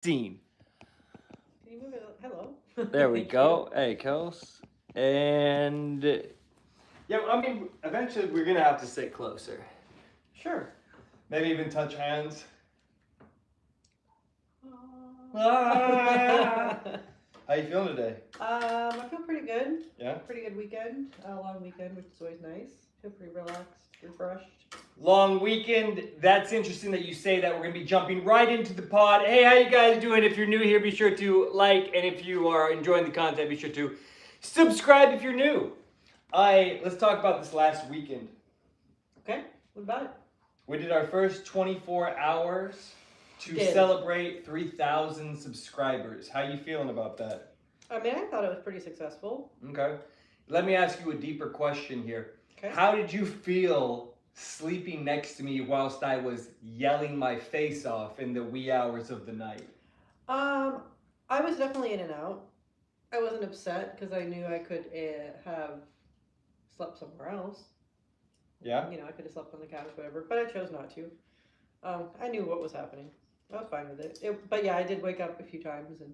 Scene. Can you move it? Hello. There we Thank you. go. Hey, Kels. And yeah, I mean, eventually we're gonna have to sit closer. Sure. Maybe even touch hands. Ah. How you feeling today? I feel pretty good. Yeah. Pretty good weekend. A long weekend, which is always nice. Feel pretty relaxed, refreshed. Long weekend. That's interesting that you say that. We're gonna be jumping right into the pod. Hey, how you guys doing? If you're new here, be sure to like, and if you are enjoying the content, be sure to subscribe if you're new. Let's talk about this last weekend. Okay. What about it? We did our first 24 hours to Did. celebrate 3,000 subscribers. How you feeling about that? I mean, I thought it was pretty successful. Okay. Let me ask you a deeper question here. Okay. How did you feel sleeping next to me whilst I was yelling my face off in the wee hours of the night? I was definitely in and out. I wasn't upset because I knew I could have slept somewhere else. Yeah? You know, I could have slept on the couch, whatever. But I chose not to. I knew what was happening. I was fine with it. But yeah, I did wake up a few times and,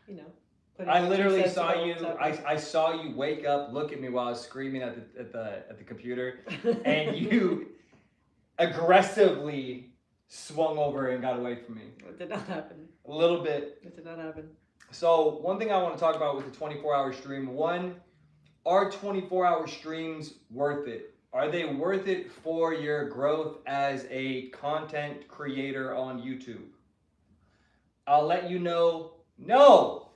you know. Put in I my 2 literally cents saw about you. what's happening. I saw you wake up, look at me while I was screaming at the computer, and you aggressively swung over and got away from me. It did not happen. A little bit. It did not happen. So one thing I want to talk about with the 24-hour stream. One, are 24-hour streams worth it? Are they worth it for your growth as a content creator on YouTube? I'll let you know, no.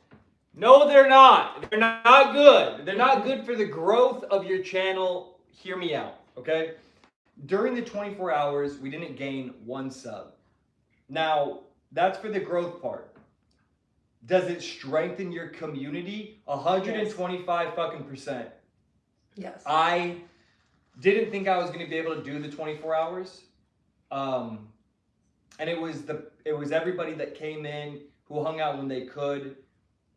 No, they're not. They're not good. They're not good for the growth of your channel. Hear me out, okay? During the 24 hours, we didn't gain 1 sub. Now, that's for the growth part. Does it strengthen your community? 125 fucking percent. Yes. I didn't think I was going to be able to do the 24 hours. And it was everybody that came in, who hung out when they could,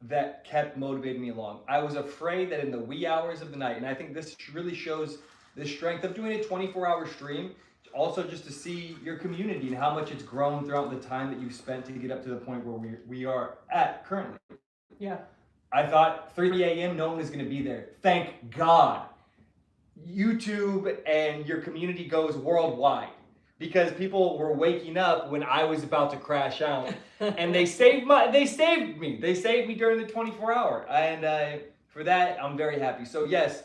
that kept motivating me along. I was afraid that in the wee hours of the night, and I think this really shows the strength of doing a 24-hour stream, also just to see your community and how much it's grown throughout the time that you've spent to get up to the point where we are at currently. Yeah. I thought 3 a.m. no one was going to be there. Thank God. YouTube and your community goes worldwide, because people were waking up when I was about to crash out, and they saved me. They saved me during the 24 hour, and for that I'm very happy. So yes,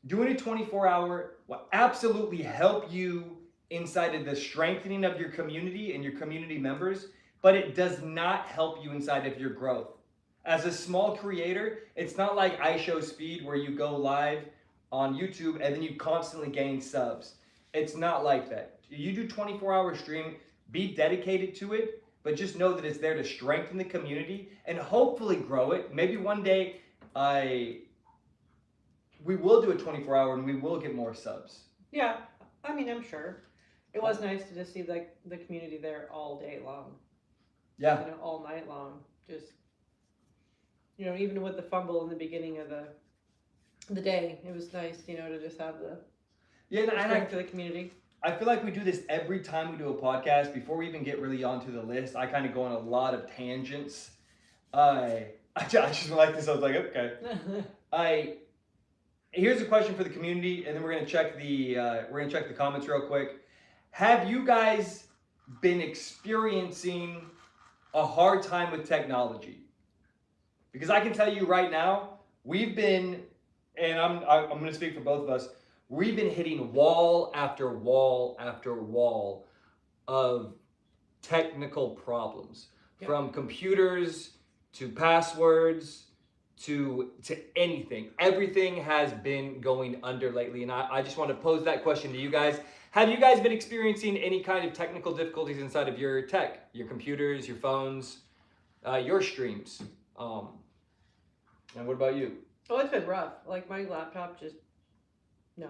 doing a 24 hour will absolutely help you inside of the strengthening of your community and your community members, but it does not help you inside of your growth. As a small creator, it's not like iShowSpeed where you go live on YouTube and then you constantly gain subs. It's not like that. You do 24-hour stream, be dedicated to it, but just know that it's there to strengthen the community and hopefully grow it. Maybe one day we will do a 24-hour and we will get more subs. Yeah. I mean, I'm sure. It was nice to just see like the community there all day long. Yeah. You know, all night long. Just, you know, even with the fumble in the beginning of the day, it was nice, you know, to just have the strength of the community. I feel like we do this every time we do a podcast. Before we even get really onto the list, I kind of go on a lot of tangents. I just like this. I was like, okay. Here's a question for the community, and then we're gonna check the comments real quick. Have you guys been experiencing a hard time with technology? Because I can tell you right now, we've been, and I'm going to speak for both of us, we've been hitting wall after wall after wall of technical problems. Yep. From computers to passwords to anything. Everything has been going under lately, and I just want to pose that question to you guys. Have you guys been experiencing any kind of technical difficulties inside of your tech, your computers, your phones, your streams? And what about you? Oh, it's been rough. Like my laptop just, no.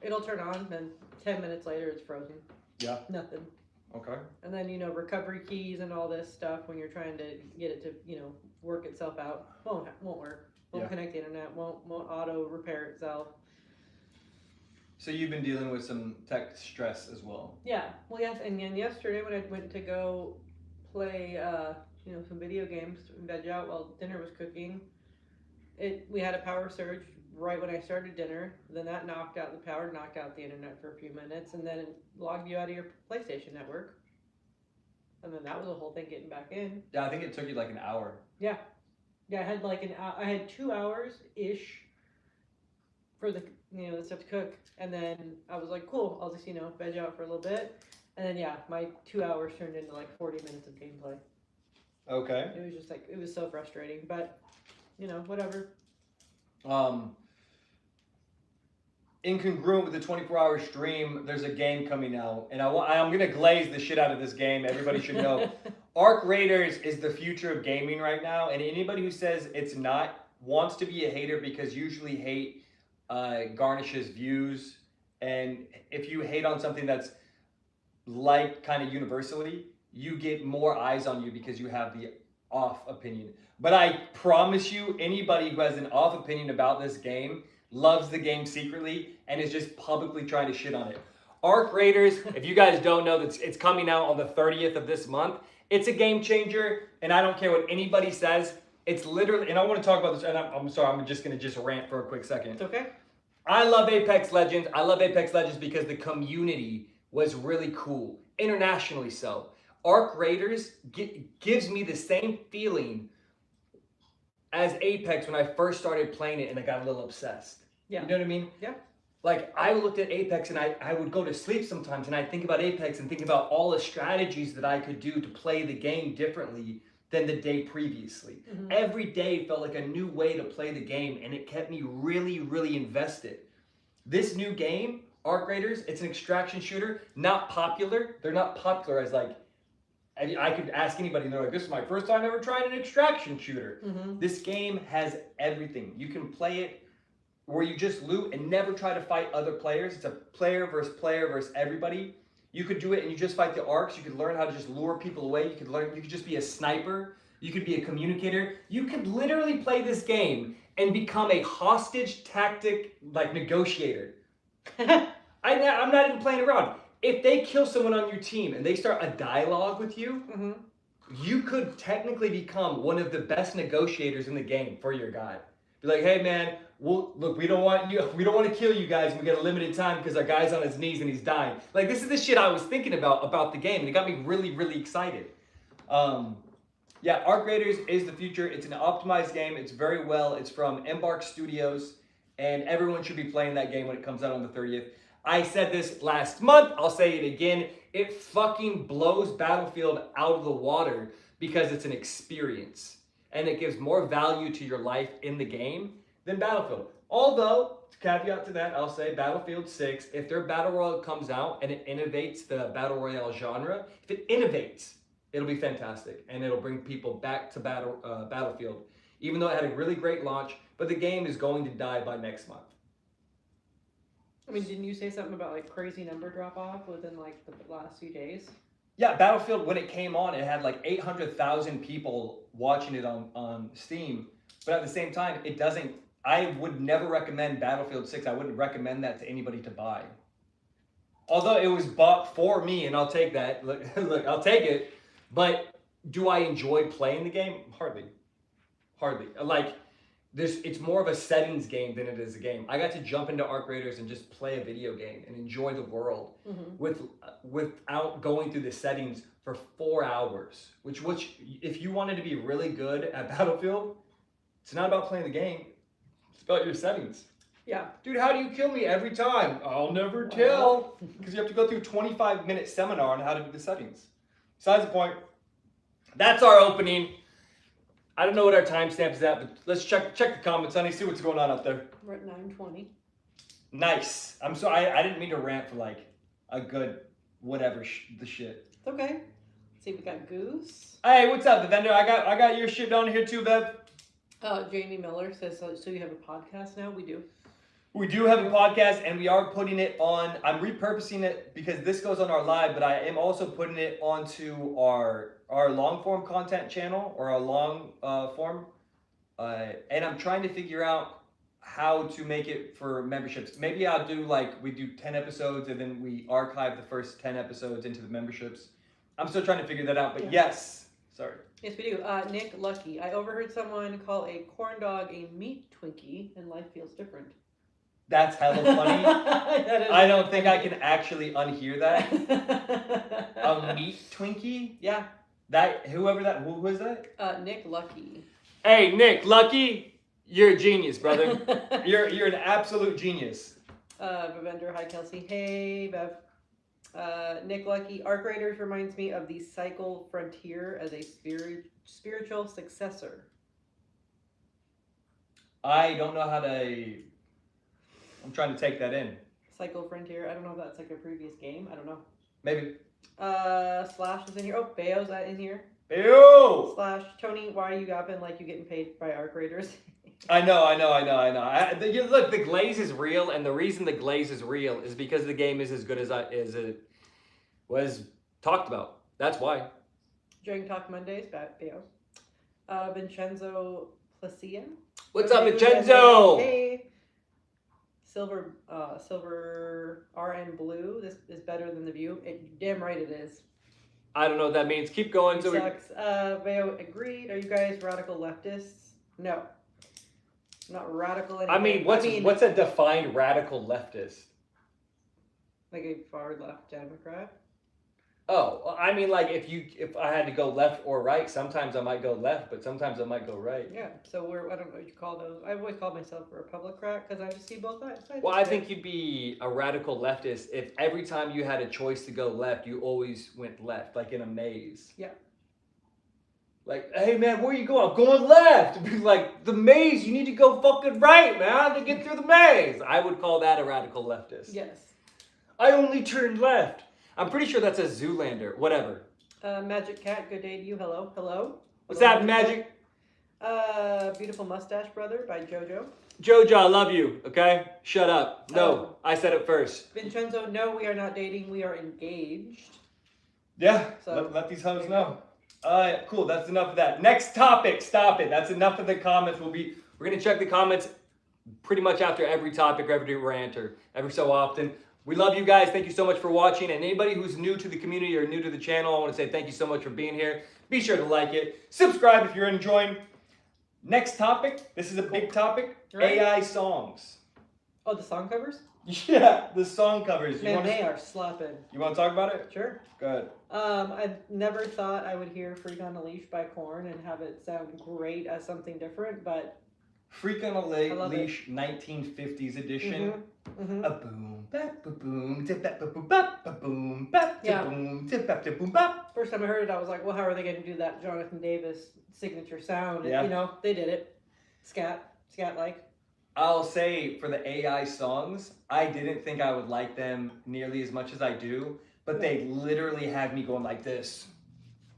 It'll turn on, then 10 minutes later it's frozen. Yeah. Nothing. Okay. And then, you know, recovery keys and all this stuff when you're trying to get it to, you know, work itself out. Won't work. Won't connect the internet. Won't auto repair itself. So you've been dealing with some tech stress as well. Yeah. Well, yes. And then yesterday when I went to go play, some video games, veg out while dinner was cooking. We had a power surge right when I started dinner. Then that knocked out the power, knocked out the internet for a few minutes, and then it logged you out of your PlayStation network. And then that was a whole thing getting back in. Yeah, I think it took you like an hour. Yeah, I had I had 2 hours ish for the the stuff to cook, and then I was like, cool, I'll just veg out for a little bit, and then my 2 hours turned into like 40 minutes of gameplay. Okay. It was just like, it was so frustrating, but whatever. Incongruent with the 24-hour stream, there's a game coming out, and I'm gonna glaze the shit out of this game. Everybody should know. Arc Raiders is the future of gaming right now, and anybody who says it's not wants to be a hater, because usually hate garnishes views, and if you hate on something that's like kind of universally, you get more eyes on you because you have the off opinion. But I promise you, anybody who has an off opinion about this game loves the game secretly and is just publicly trying to shit on it. Arc Raiders, if you guys don't know, it's coming out on the 30th of this month. It's a game changer, and I don't care what anybody says. It's literally, and I want to talk about this, and I'm sorry, I'm just going to rant for a quick second. It's okay. I love Apex Legends. I love Apex Legends because the community was really cool, internationally so. Arc Raiders gives me the same feeling as Apex when I first started playing it and I got a little obsessed. Yeah. You know what I mean? Yeah. Like, I looked at Apex and I would go to sleep sometimes and I'd think about Apex and think about all the strategies that I could do to play the game differently than the day previously. Mm-hmm. Every day felt like a new way to play the game, and it kept me really, really invested. This new game, Arc Raiders, it's an extraction shooter, not popular. They're not popular as like, I could ask anybody and they're like, this is my first time ever trying an extraction shooter. Mm-hmm. This game has everything. You can play it where you just loot and never try to fight other players. It's a player versus everybody. You could do it and you just fight the arcs. You could learn how to just lure people away. You could just be a sniper. You could be a communicator. You could literally play this game and become a hostage tactic like negotiator. I'm not even playing around. If they kill someone on your team and they start a dialogue with you, mm-hmm. you could technically become one of the best negotiators in the game for your guy. Be like, hey man, we don't want to kill you guys, and we got a limited time because our guy's on his knees and he's dying. Like, this is the shit I was thinking about the game, and it got me really, really excited. Arc Raiders is the future. It's an optimized game. It's very well. It's from Embark Studios, and everyone should be playing that game when it comes out on the 30th. I said this last month. I'll say it again. It fucking blows Battlefield out of the water because it's an experience. And it gives more value to your life in the game than Battlefield. Although, caveat to that, I'll say Battlefield 6, if their Battle Royale comes out and it innovates the Battle Royale genre, if it innovates, it'll be fantastic. And it'll bring people back to Battlefield. Even though it had a really great launch, but the game is going to die by next month. I mean, didn't you say something about like crazy number drop off within like the last few days? Yeah, Battlefield, when it came on, it had like 800,000 people watching it on Steam. But at the same time, I would never recommend Battlefield 6. I wouldn't recommend that to anybody to buy. Although it was bought for me, and I'll take that. Look, I'll take it. But do I enjoy playing the game? Hardly. Like, it's more of a settings game than it is a game. I got to jump into Arc Raiders and just play a video game and enjoy the world without going through the settings for 4 hours. Which if you wanted to be really good at Battlefield, it's not about playing the game. It's about your settings. Yeah. Dude, how do you kill me every time? I'll never tell. Because you have to go through a 25-minute seminar on how to do the settings. Besides the point, that's our opening. I don't know what our timestamp is at, but let's check the comments, honey. See what's going on out there. We're at 9:20. Nice. I'm sorry. I didn't mean to rant for like a good whatever the shit. It's okay. Let's see, we got Goose. Hey, what's up, the vendor? I got your shit down here too, Bev. Jamie Miller says, so you have a podcast now? We do. We do have a podcast, and we are putting it on. I'm repurposing it because this goes on our live, but I am also putting it onto our long form content channel, or our long form. And I'm trying to figure out how to make it for memberships. Maybe I'll do we do 10 episodes and then we archive the first 10 episodes into the memberships. I'm still trying to figure that out, but Yeah. yes. Sorry. Yes, we do. Nick Lucky. I overheard someone call a corn dog a meat Twinkie, and life feels different. That's hella funny. I don't think I can actually unhear that. A meat Twinkie? Yeah. Who was that? Nick Lucky. Hey, Nick Lucky, you're a genius, brother. you're an absolute genius. Bevender, hi Kelsey. Hey, Bev. Nick Lucky, Arc Raiders reminds me of the Cycle Frontier as a spiritual successor. I don't know how to. I'm trying to take that in. Cycle Frontier. I don't know if that's like a previous game. I don't know. Maybe. Slash is in here. Oh, Bayo's in here. Ew! Slash Tony, why are you gapping like you getting paid by Arc Raiders? I know. Look, the glaze is real, and the reason the glaze is real is because the game is as good as it was talked about. That's why. During Talk Mondays, Bayo. Vincenzo Placia. What's up, Vincenzo? Hey. Silver RN Blue. This is better than the View. Damn right it is. I don't know what that means. Keep going. Sucks. Bayo agreed. Are you guys radical leftists? No. Not radical anyway. What's a defined radical leftist? Like a far left Democrat? Oh, I mean, like if I had to go left or right, sometimes I might go left, but sometimes I might go right. Yeah. So I don't know what you call those. I've always called myself a Republicrat because I just see both sides. Well, I think you'd be a radical leftist if every time you had a choice to go left, you always went left, like in a maze. Yeah. Like, hey man, where you going? I'm going left. Like, the maze, you need to go fucking right, man, to get through the maze. I would call that a radical leftist. Yes. I only turned left. I'm pretty sure that's a Zoolander. Whatever. Magic Cat, good day to you. Hello. Hello. What's that, Magic? Beautiful Mustache Brother by JoJo. JoJo, I love you, okay? Shut up. No, I said it first. Vincenzo, no, we are not dating. We are engaged. Yeah, So, let these hoes know. Cool, that's enough of that. Next topic, stop it. That's enough of the comments. We're gonna check the comments pretty much after every topic, every rant, or every so often. We love you guys. Thank you so much for watching. And anybody who's new to the community or new to the channel, I want to say thank you so much for being here. Be sure to like it. Subscribe if you're enjoying. Next topic. This is a big topic. Right. AI songs. Oh, the song covers? Yeah, the song covers. Man, they are slapping. You want to talk about it? Sure. Go ahead. I never thought I would hear Freak on a Leash by Korn and have it sound great as something different, but... Freak on a Leash 1950s edition. Mm-hmm. A boom, bap, ba boom, tip, bap, ba boom, bap, ba boom, bap, Yeah. boom, tip, bap, da boom, bap. First time I heard it, I was like, well, how are they going to do that Jonathan Davis signature sound? And, Yeah. you know, they did it. Scat-like. I'll say for the AI songs, I didn't think I would like them nearly as much as I do, but they literally had me going like this.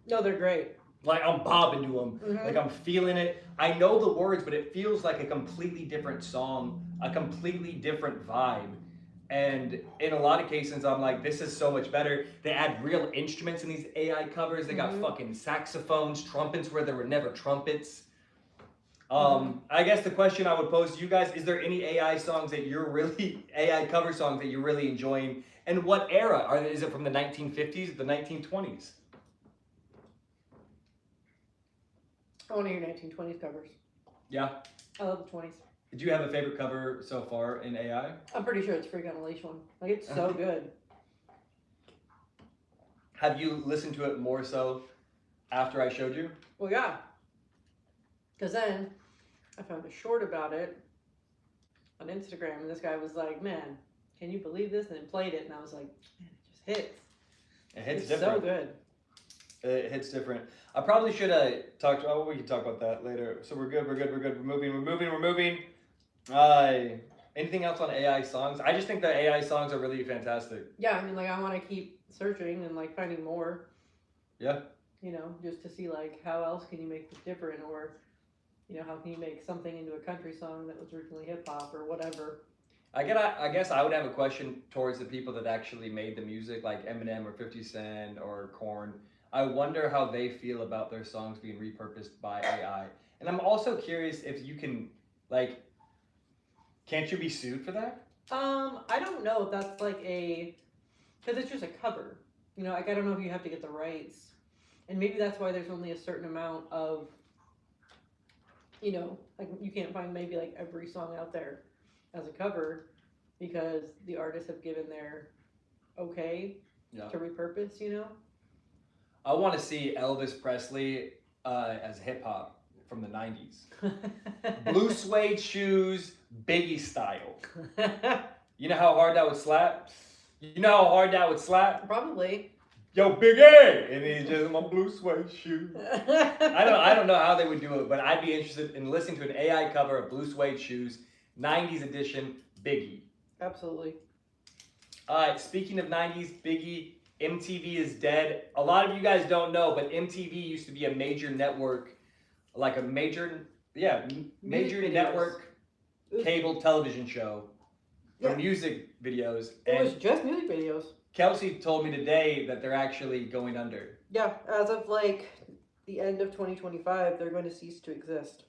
No, they're great. Like I'm bobbing to them. Mhm. Like I'm feeling it. I know the words, but it feels like a completely different song, a completely different vibe. And in a lot of cases, I'm like, this is so much better. They add real instruments in these AI covers. They got fucking saxophones, trumpets where there were never trumpets. I guess the question I would pose to you guys, is there any AI songs that you're really, AI cover songs that you're really enjoying? And what era? Is it from the 1950s, the 1920s? I want to hear 1920s covers. Yeah. I love the 20s. Did you have a favorite cover so far in AI? I'm pretty sure it's Freak on a Leash one. Like, it's so good. Have you listened to it more so after I showed you? Well, yeah. Because then I found a short about it on Instagram, and this guy was like, man, can you believe this? And then played it, and I was like, man, it just hits. It hits It's different. so good. It hits different. I probably should have talked. Oh, we can talk about that later. So we're good. We're moving. Anything else on AI songs? I just think the AI songs are really fantastic. Yeah, I mean, like, I want to keep searching and, like, finding more. Yeah. You know, just to see, like, how else can you make this different, or, you know, how can you make something into a country song that was originally hip-hop or whatever. I guess I would have a question towards the people that actually made the music, like Eminem or 50 Cent or Korn. I wonder how they feel about their songs being repurposed by AI. And I'm also curious if you can, like, can't you be sued for that? I don't know if that's like because it's just a cover. You know, like I don't know if you have to get the rights, and maybe that's why there's only a certain amount of, you know, like you can't find maybe like every song out there as a cover because the artists have given their okay Yeah. to repurpose. You know. I want to see Elvis Presley as hip hop from the 90s. Blue suede shoes, Biggie style. You know how hard that would slap? You know how hard that would slap? Probably. Yo, Big A! And he's just my blue suede shoes. I don't know how they would do it, but I'd be interested in listening to an AI cover of Blue Suede Shoes, 90s edition, Biggie. Absolutely. Speaking of 90s, Biggie, MTV is dead. A lot of you guys don't know, but MTV used to be a major network, like a major network cable television show for music videos. It was just music videos. Kelsey told me today that they're actually going under. Yeah, as of like the end of 2025, they're going to cease to exist.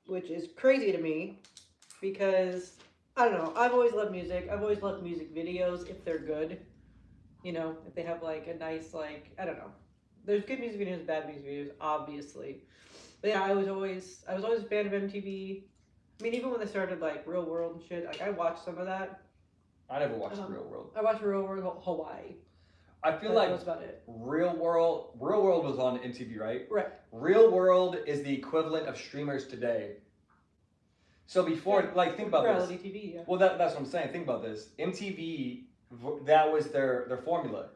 Which is crazy to me because, I don't know, I've always loved music. I've always loved music videos if they're good. You know, if they have like a nice, like, I don't know. There's good music videos, bad music videos, obviously. But yeah, I was always a fan of MTV. I mean, even when they started like Real World and shit, like I watched some of that. I never watched Real World. I watched Real World Hawaii. I feel like that's about it. Real World was on MTV, right? Right. Real World is the equivalent of streamers today. So before, like, think about reality this. TV, yeah. Well, that's what I'm saying. Think about this. MTV, that was their formula.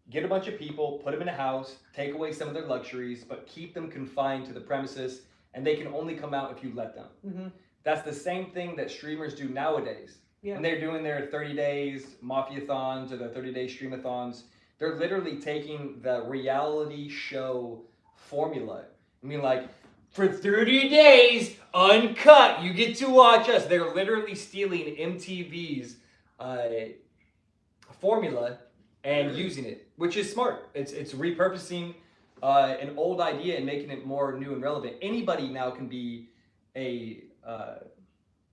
Get a bunch of people, put them in a house, take away some of their luxuries, but keep them confined to the premises, and they can only come out if you let them. Mm-hmm. That's the same thing that streamers do nowadays. Yeah. When they're doing their 30 days Mafia-thons or their 30-day stream-a-thons, they're literally taking the reality show formula. I mean, like, for 30 days, uncut, you get to watch us. They're literally stealing MTV's formula and using it, which is smart. It's repurposing an old idea and making it more new and relevant. Anybody now can be a,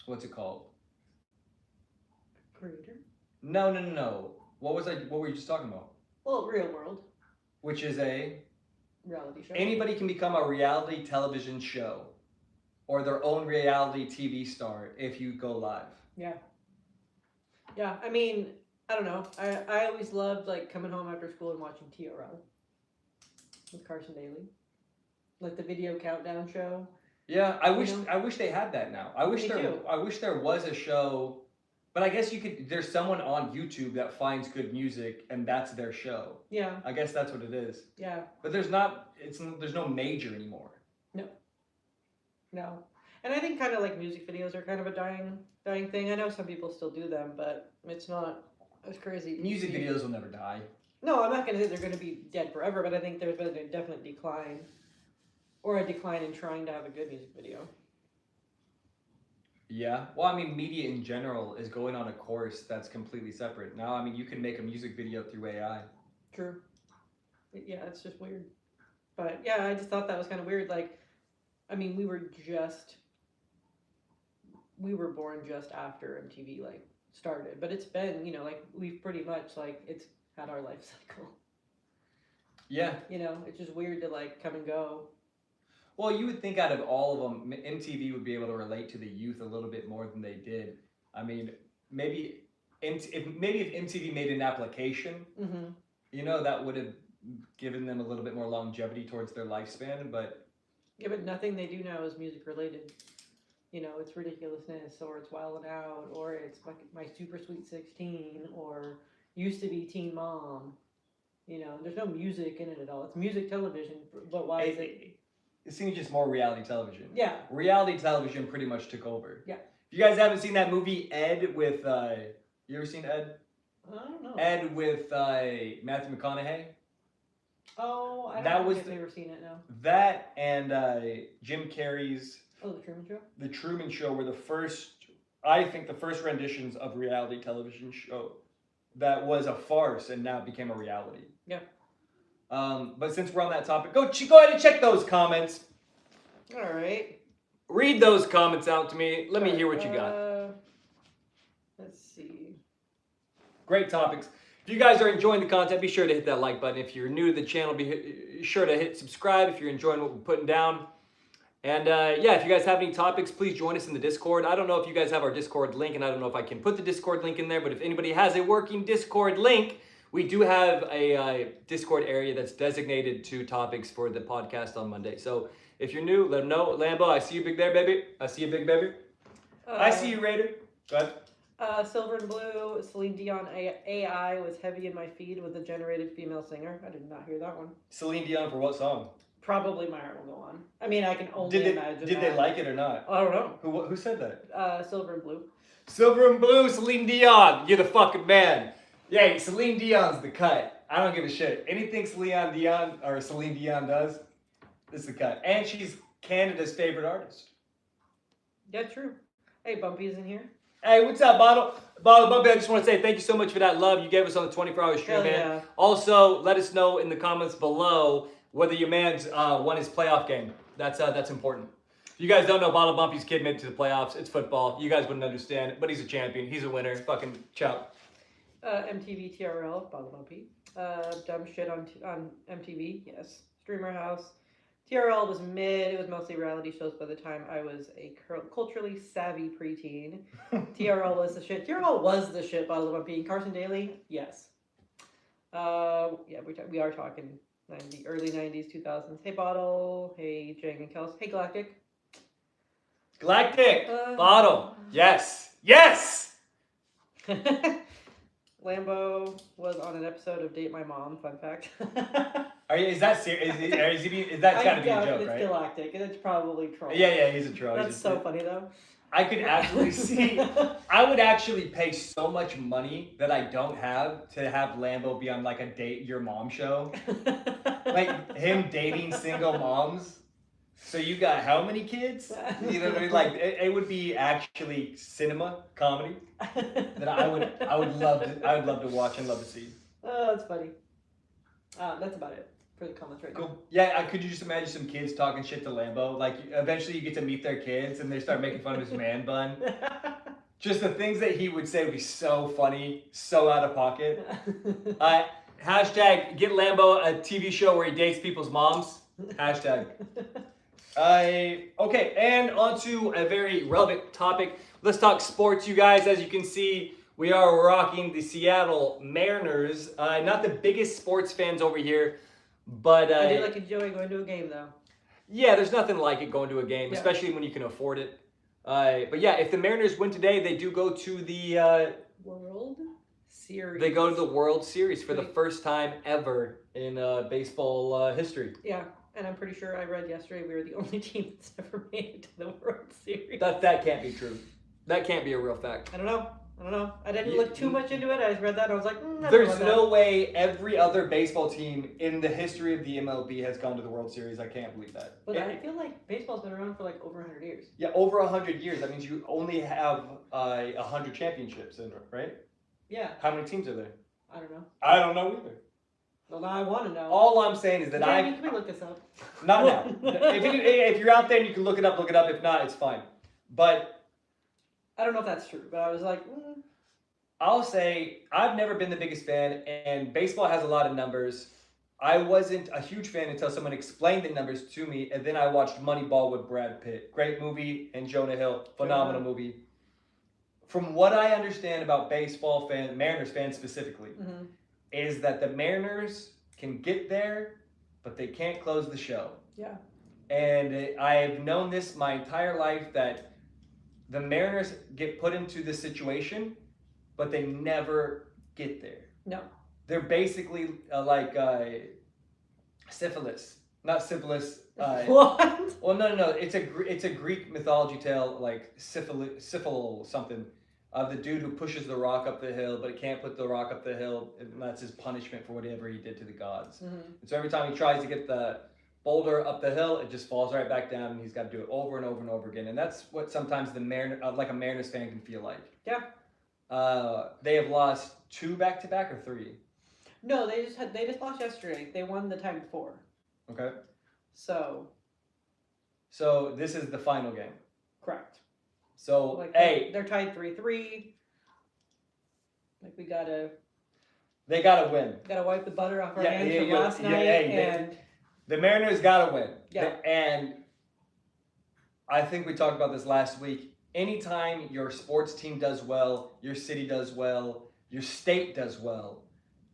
what's it called? Creator? No. What were you just talking about? Well, Real World. Which is a reality show. Anybody can become a reality television show or their own reality TV star if you go live. Yeah. Yeah, I mean, I don't know. I always loved like coming home after school and watching TRL with Carson Daly. Like the video countdown show. Yeah, I wish they had that now. I wish there was a show. But I guess there's someone on YouTube that finds good music and that's their show. Yeah. I guess that's what it is. Yeah. But there's no major anymore. No. And I think kind of like music videos are kind of a dying thing. I know some people still do them, but it's not as crazy. Music videos will never die. No, I'm not going to say they're going to be dead forever, but I think there's been a definite decline. Or a decline in trying to have a good music video. Yeah. Well, I mean, media in general is going on a course that's completely separate. Now, I mean, you can make a music video through AI. True. Yeah, it's just weird. But yeah, I just thought that was kind of weird. Like, I mean, we were born just after MTV, like, started. But it's been, like, we've pretty much, like, it's had our life cycle. Yeah. It's just weird to, like, come and go. Well, you would think out of all of them, MTV would be able to relate to the youth a little bit more than they did. I mean, maybe if MTV made an application, that would have given them a little bit more longevity towards their lifespan. But yeah, but nothing they do now is music related. It's Ridiculousness, or it's Wild 'N Out, or it's my Super Sweet 16, or used to be Teen Mom. There's no music in it at all. It's music television, but why is it? It seems just more reality television. Yeah. Reality television pretty much took over. Yeah. If you guys haven't seen that movie Ed with, you ever seen Ed? I don't know. Ed with Matthew McConaughey. Oh, I don't think I've ever seen it now. That and Jim Carrey's. Oh, The Truman Show? The Truman Show were the first renditions of reality television show that was a farce and now became a reality. Yeah. But since we're on that topic, go ahead and check those comments. All right. Read those comments out to me. Let me hear what you got. Let's see. Great topics. If you guys are enjoying the content, be sure to hit that like button. If you're new to the channel, be sure to hit subscribe if you're enjoying what we're putting down. And yeah, if you guys have any topics, please join us in the Discord. I don't know if you guys have our Discord link, and I don't know if I can put the Discord link in there, but if anybody has a working Discord link, we do have a Discord area that's designated to topics for the podcast on Monday. So if you're new, let them know. Lambo, I see you big there, baby. I see you, big baby. I see you, Raider. Go ahead. Silver and Blue, Celine Dion AI was heavy in my feed with a generated female singer. I did not hear that one. Celine Dion for what song? Probably My Heart Will Go On. I mean, I can only imagine. Did they like it or not? I don't know. Who said that? Silver and Blue. Silver and Blue, Celine Dion. You're the fucking man. Yeah, Celine Dion's the cut. I don't give a shit. Anything Celine Dion does, this is the cut. And she's Canada's favorite artist. Yeah, true. Hey, Bumpy's in here. Hey, what's up, Bottle Bumpy? I just want to say thank you so much for that love you gave us on the 24-hour stream, Hell man. yeah. Also, let us know in the comments below whether your man's won his playoff game. That's important. If you guys don't know, Bottle Bumpy's kid made it to the playoffs. It's football. You guys wouldn't understand, but he's a champion. He's a winner. Fucking chow. MTV TRL, Bottle Bumpy. Dumb shit on MTV, yes. Streamer House. TRL was mid. It was mostly reality shows by the time I was a culturally savvy preteen. TRL was the shit. TRL was the shit, Bottle Bumpy. Carson Daly, yes. Yeah, we are talking early 90s, 2000s. Hey, Bottle. Hey, Jang and Kels. Hey, Galactic. Galactic. Bottle. Yes. Yes! Lambo was on an episode of Date My Mom. Fun fact. Is that serious? That's gotta be a joke, it's right? Galactic, and it's probably troll. Yeah, he's a troll. That's so funny though. I could actually see. I would actually pay so much money that I don't have to have Lambo be on like a Date Your Mom show, like him dating single moms. So you got how many kids? You know what I mean? Like it would be actually cinema comedy that I would love to watch and love to see. Oh, that's funny. That's about it for the comments right now. Cool. Yeah, could you just imagine some kids talking shit to Lambo? Like eventually you get to meet their kids and they start making fun of his man bun. Just the things that he would say would be so funny, so out of pocket. Hashtag get Lambo a TV show where he dates people's moms. Hashtag. Okay, and on to a very relevant topic. Let's talk sports, you guys. As you can see, we are rocking the Seattle Mariners. Not the biggest sports fans over here, but I do like enjoy going to a game, though. Yeah, there's nothing like it going to a game, especially when you can afford it. But yeah, if the Mariners win today, they do go to the World Series. They go to the World Series for the first time ever in baseball history. Yeah. And I'm pretty sure I read yesterday we were the only team that's ever made it to the World Series. That can't be true. That can't be a real fact. I don't know. I didn't look too much into it. I just read that and I was like, there's no way every other baseball team in the history of the MLB has gone to the World Series. I can't believe that. But I feel like baseball's been around for like over 100 years. Yeah, over 100 years. That means you only have 100 championships in it, right? Yeah. How many teams are there? I don't know. I don't know either. Well, now I want to know. All I'm saying is that Jamie, can we look this up? Not now. If you're out there and you can look it up, look it up. If not, it's fine. But I don't know if that's true, but I was like, I'll say I've never been the biggest fan, and baseball has a lot of numbers. I wasn't a huge fan until someone explained the numbers to me, and then I watched Moneyball with Brad Pitt. Great movie, and Jonah Hill, phenomenal movie. From what I understand about baseball fans, Mariners fans specifically, is that the Mariners can get there, but they can't close the show. Yeah. And I've known this my entire life, that the Mariners get put into this situation, but they never get there. No. They're basically like syphilis. Not syphilis. What? Well, no. It's a Greek mythology tale, like syphil something. Of the dude who pushes the rock up the hill, but he can't put the rock up the hill, and that's his punishment for whatever he did to the gods. And so every time he tries to get the boulder up the hill, it just falls right back down, and he's got to do it over and over and over again. And that's what sometimes a Mariners fan can feel like. Yeah. They have lost 2 back-to-back or 3? No, they just lost yesterday. They won the time before. Okay. So this is the final game. Correct. So like hey, they're tied 3-3. Like we gotta. They got to win. Got to wipe the butter off our Yeah, hands yeah, from yeah, last yeah, night. hey, And The Mariners got to win. Yeah. And I think we talked about this last week. Anytime your sports team does well, your city does well, your state does well,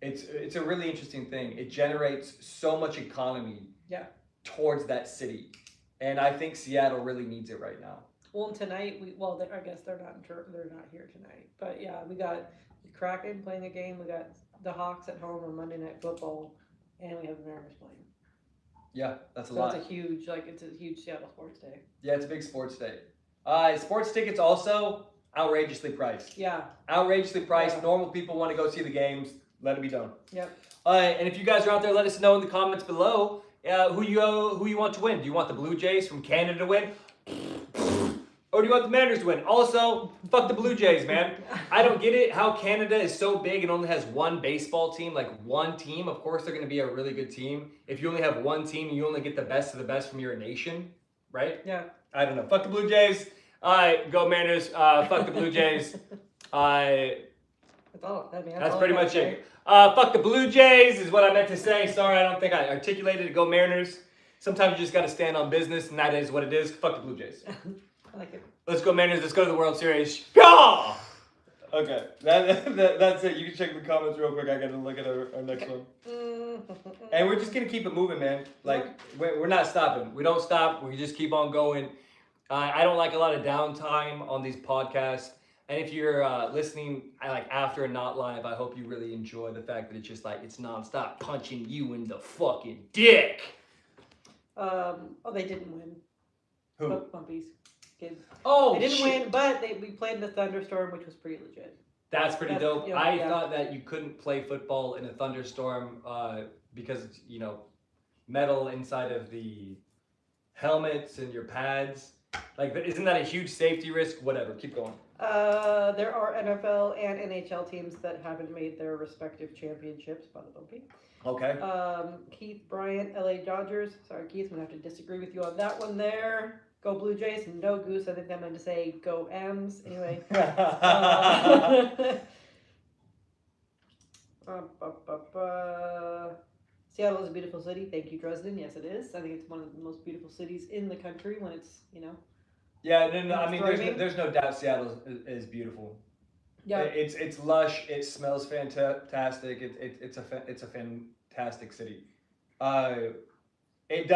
it's a really interesting thing. It generates so much economy Yeah. towards that city. And I think Seattle really needs it right now. well, tonight I guess they're not here tonight. But yeah, we got the Kraken playing a game. We got the Hawks at home on Monday Night Football, and we have the Mariners playing. Yeah, that's a So lot. it's a huge Seattle sports day. Yeah, it's a big sports day. Sports tickets also outrageously priced. Yeah. Outrageously priced. Yeah. Normal people want to go see the games. Let it be done. Yep. And if you guys are out there, let us know in the comments below who you want to win. Do you want the Blue Jays from Canada to win? Or do you want the Mariners to win? Also, fuck the Blue Jays, man. I don't get it how Canada is so big and only has one baseball team, like one team. Of course, they're going to be a really good team. If you only have one team, you only get the best of the best from your nation, right? Yeah. I don't know. Fuck the Blue Jays. Go Mariners. Fuck the Blue Jays. That's all. That's pretty much it. Fuck the Blue Jays is what I meant to say. Sorry, I don't think I articulated it. Go Mariners. Sometimes you just got to stand on business, and that is what it is. Fuck the Blue Jays. I like it. Let's go Mariners. Let's go to the World Series. Yeah! Okay, that's it. You can check the comments real quick. I got to look at our next one. And we're just going to keep it moving, man. Like, we're not stopping. We don't stop. We just keep on going. I don't like a lot of downtime on these podcasts. And if you're listening after and not live, I hope you really enjoy the fact that it's just like, it's nonstop punching you in the fucking dick. They didn't win. Who? Bumpies. Kids. Oh, They didn't shit. win, but we played in the thunderstorm, which was pretty legit. That's pretty dope. Yeah, I yeah. thought that you couldn't play football in a thunderstorm because it's, metal inside of the helmets and your pads. Like, isn't that a huge safety risk? Whatever. Keep going. There are NFL and NHL teams that haven't made their respective championships by the bumpy. Okay. Keith Bryant, LA Dodgers. Sorry, Keith, I'm going to have to disagree with you on that one there. Go Blue Jays. No Goose. I think I meant to say go M's. Anyway. Seattle is a beautiful city. Thank you, Dresden. Yes, it is. I think it's one of the most beautiful cities in the country when it's, Yeah, no, I mean, thriving. there's no doubt Seattle is beautiful. Yeah. It's lush. It smells fantastic. It's a fantastic city. It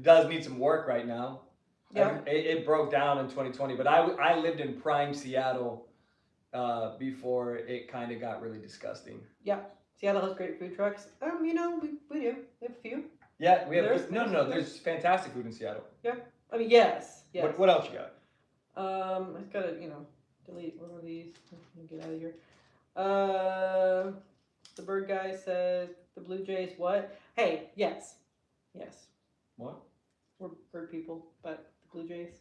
does need some work right now. Yeah. It broke down in 2020, but I lived in prime Seattle before it kind of got really disgusting. Yeah. Seattle has great food trucks. We do. We have a few. Yeah, we have There's fantastic food in Seattle. I mean, yes. What else you got? I just gotta, delete one of these. Get out of here. The bird guy says the Blue Jays. What? Hey, yes. What? We're bird people, but the Blue Jays.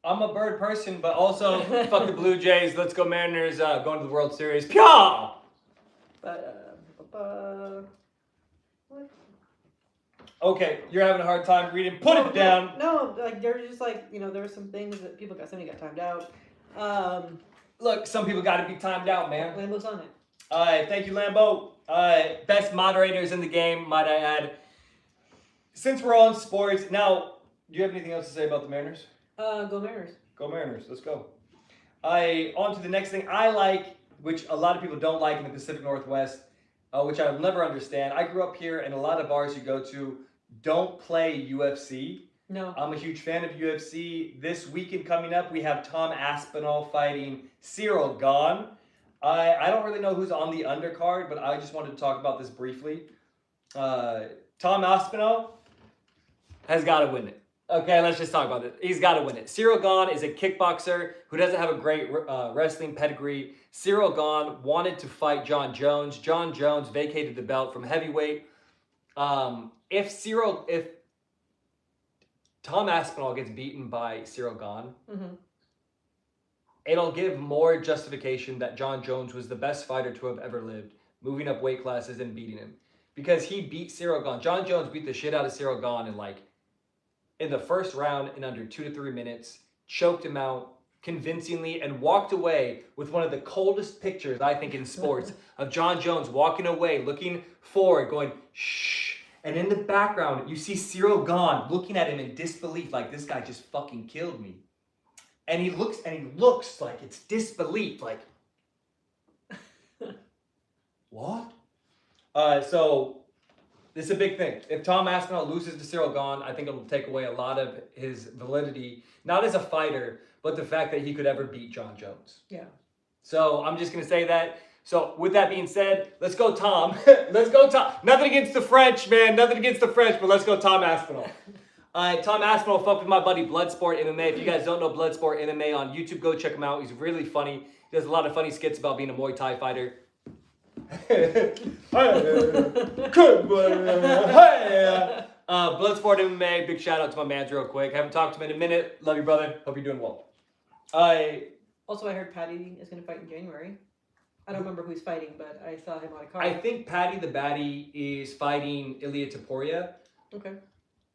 I'm a bird person, but also fuck the Blue Jays. Let's go Mariners. Going to the World Series. Pyaw! What? Okay, you're having a hard time reading. Put it down. No, there's just there were some things that somebody got timed out. Look, some people got to be timed out, man. Lambo's on it. Thank you, Lambo. Best moderators in the game, might I add. Since we're on sports, now, do you have anything else to say about the Mariners? Go Mariners. Go Mariners. Let's go. On to the next thing I like, which a lot of people don't like in the Pacific Northwest, which I'll never understand. I grew up here, and a lot of bars you go to don't play UFC. No. I'm a huge fan of UFC. This weekend coming up, we have Tom Aspinall fighting Cyril Gane. I don't really know who's on the undercard, but I just wanted to talk about this briefly. Tom Aspinall has got to win it. Okay, let's just talk about it. He's got to win it. Cyril Gane is a kickboxer who doesn't have a great wrestling pedigree. Cyril Gane wanted to fight John Jones. John Jones vacated the belt from heavyweight. If Tom Aspinall gets beaten by Cyril Gane, it'll give more justification that John Jones was the best fighter to have ever lived, moving up weight classes and beating him. Because he beat Cyril Gane. John Jones beat the shit out of Cyril Gane in the first round in under 2 to 3 minutes, choked him out, convincingly and walked away with one of the coldest pictures, I think, in sports of John Jones walking away, looking forward, going, shh. And in the background, you see Cyril Gahn looking at him in disbelief, like this guy just fucking killed me. And he looks like it's disbelief, like, what? So this is a big thing. If Tom Aspinall loses to Cyril Gahn, I think it'll take away a lot of his validity, not as a fighter, but the fact that he could ever beat John Jones. Yeah. So I'm just going to say that. So with that being said, let's go Tom. Let's go Tom. Nothing against the French, man. Nothing against the French, but let's go Tom Aspinall. Tom Aspinall fucked with my buddy Bloodsport MMA. If you guys don't know Bloodsport MMA on YouTube, go check him out. He's really funny. He does a lot of funny skits about being a Muay Thai fighter. Bloodsport MMA, big shout out to my mans real quick. Haven't talked to him in a minute. Love you, brother. Hope you're doing well. Also, I heard Patty is going to fight in January. I don't remember who he's fighting, but I saw him on a card. I think Patty the Batty is fighting Ilia Topuria. Okay.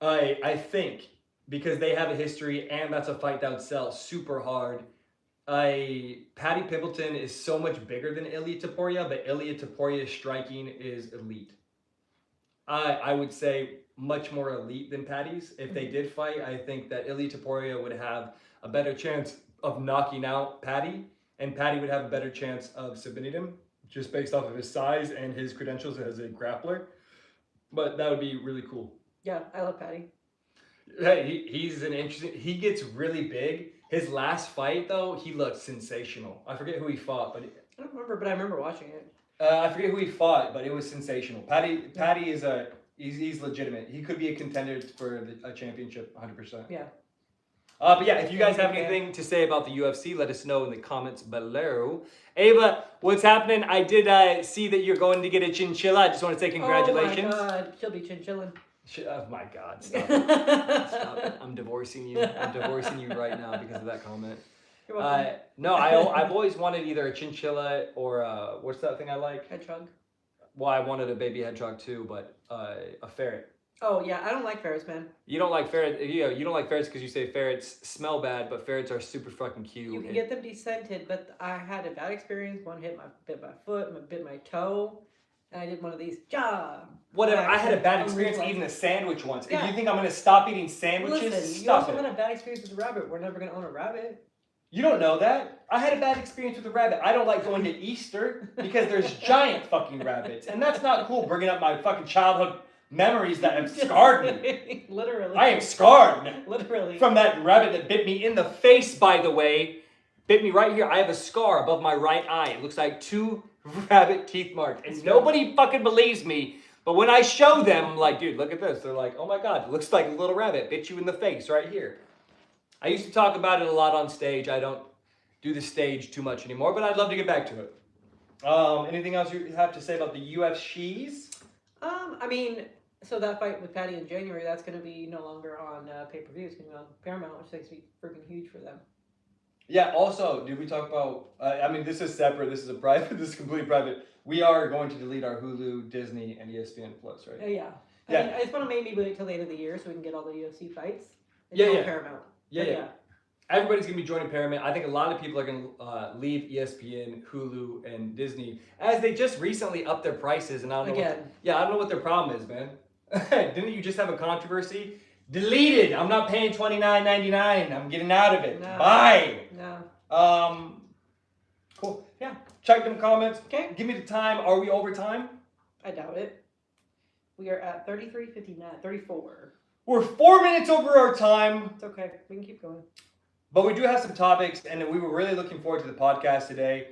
I think, because they have a history and that's a fight that would sell super hard. Patty Pimpleton is so much bigger than Ilia Topuria, but Ilia Topuria's striking is elite. I would say much more elite than Patty's. If they did fight, I think that Ilia Topuria would have a better chance of knocking out Patty, and Patty would have a better chance of submitting him, just based off of his size and his credentials as a grappler. But that would be really cool. Yeah, I love Patty. Hey, he's an interesting. He gets really big. His last fight, though, he looked sensational. I forget who he fought, but I don't remember, but I remember watching it. I forget who he fought, but it was sensational. Patty is he's legitimate. He could be a contender for a championship, 100%. Yeah. But yeah, if you guys have anything to say about the UFC, let us know in the comments below. Ava, what's happening? I did see that you're going to get a chinchilla. I just want to say congratulations. Oh my God, she'll be chinchilling. Oh my God, stop it. Stop it. I'm divorcing you. I'm divorcing you right now because of that comment. You're welcome. No, I've always wanted either a chinchilla or what's that thing I like? Hedgehog. Well, I wanted a baby hedgehog too, but a ferret. Oh yeah, I don't like ferrets, man. You don't like ferrets. You don't like ferrets because you say ferrets smell bad, but ferrets are super fucking cute. You can get them descented, but I had a bad experience. One bit my foot, bit my toe, and I did one of these Whatever. I had a bad experience eating a sandwich once. Yeah. If you think I'm gonna stop eating sandwiches, listen, stop you also it. had a bad experience with a rabbit. We're never gonna own a rabbit. You don't know that. I had a bad experience with a rabbit. I don't like going to Easter because there's giant fucking rabbits, and that's not cool. Bringing up my fucking childhood memories that have scarred me. Literally. I am scarred. Literally. From that rabbit that bit me in the face, by the way. Bit me right here. I have a scar above my right eye. It looks like 2 rabbit teeth marks. And nobody fucking believes me. But when I show them, I'm like, dude, look at this. They're like, oh my God, it looks like a little rabbit bit you in the face right here. I used to talk about it a lot on stage. I don't do the stage too much anymore, but I'd love to get back to it. Anything else you have to say about the UFCs? I mean, so that fight with Patty in January, that's going to be no longer on pay-per-view. It's going to be on Paramount, which is going to be freaking huge for them. Yeah, also, did we talk about, I mean, this is separate, this is a private, this is completely private. We are going to delete our Hulu, Disney, and ESPN Plus, right? Yeah. I mean, I just want to maybe wait till the end of the year so we can get all the UFC fights. Yeah. Paramount. Yeah. Everybody's going to be joining Paramount. I think a lot of people are going to leave ESPN, Hulu, and Disney, as they just recently upped their prices, and I don't know. I don't know what their problem is, man. Didn't you just have a controversy? Deleted. I'm not paying $29.99. I'm getting out of it. No. Bye. No. Cool. Yeah. Check them comments. Okay. Give me the time. Are we over time? I doubt it. We are at 33:59. 34. We're 4 minutes over our time. It's okay. We can keep going. But we do have some topics, and we were really looking forward to the podcast today.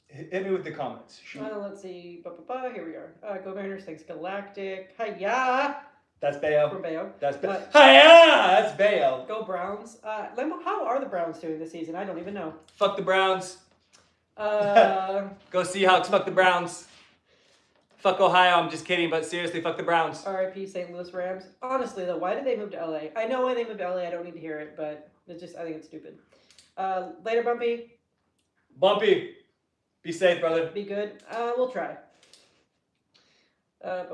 Hit me with the comments. Let's see. Here we are. Go Mariners. Thanks, Galactic. Hiya. That's Bayo. From Bayo. That's Bayo. Hiya! That's Bayo. Go Browns. How are the Browns doing this season? I don't even know. Fuck the Browns. Go Seahawks. Fuck the Browns. Fuck Ohio. I'm just kidding, but seriously, fuck the Browns. R.I.P. St. Louis Rams. Honestly, though, why did they move to L.A.? I know why they moved to L.A. I don't need to hear it, but I think it's stupid. Later, Bumpy. Bumpy. Be safe, brother. Be good. We'll try. What?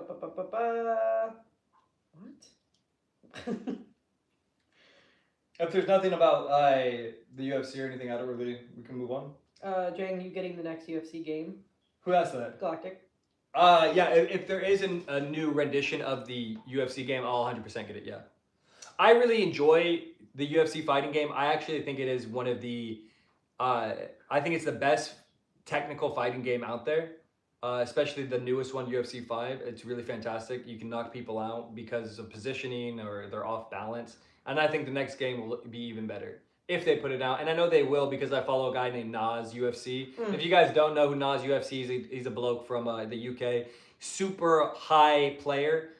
If there's nothing about the UFC or anything, we can move on. Jang, you getting the next UFC game? Who asked that? Galactic. Yeah, if there is a new rendition of the UFC game, I'll 100% get it, yeah. I really enjoy the UFC fighting game. I actually think it is one of the, I think it's the best technical fighting game out there, especially the newest one, UFC 5. It's really fantastic. You can knock people out because of positioning or they're off balance. And I think the next game will be even better if they put it out. And I know they will because I follow a guy named Nas UFC. If you guys don't know who Nas UFC is, he's a bloke from the UK. Super high player.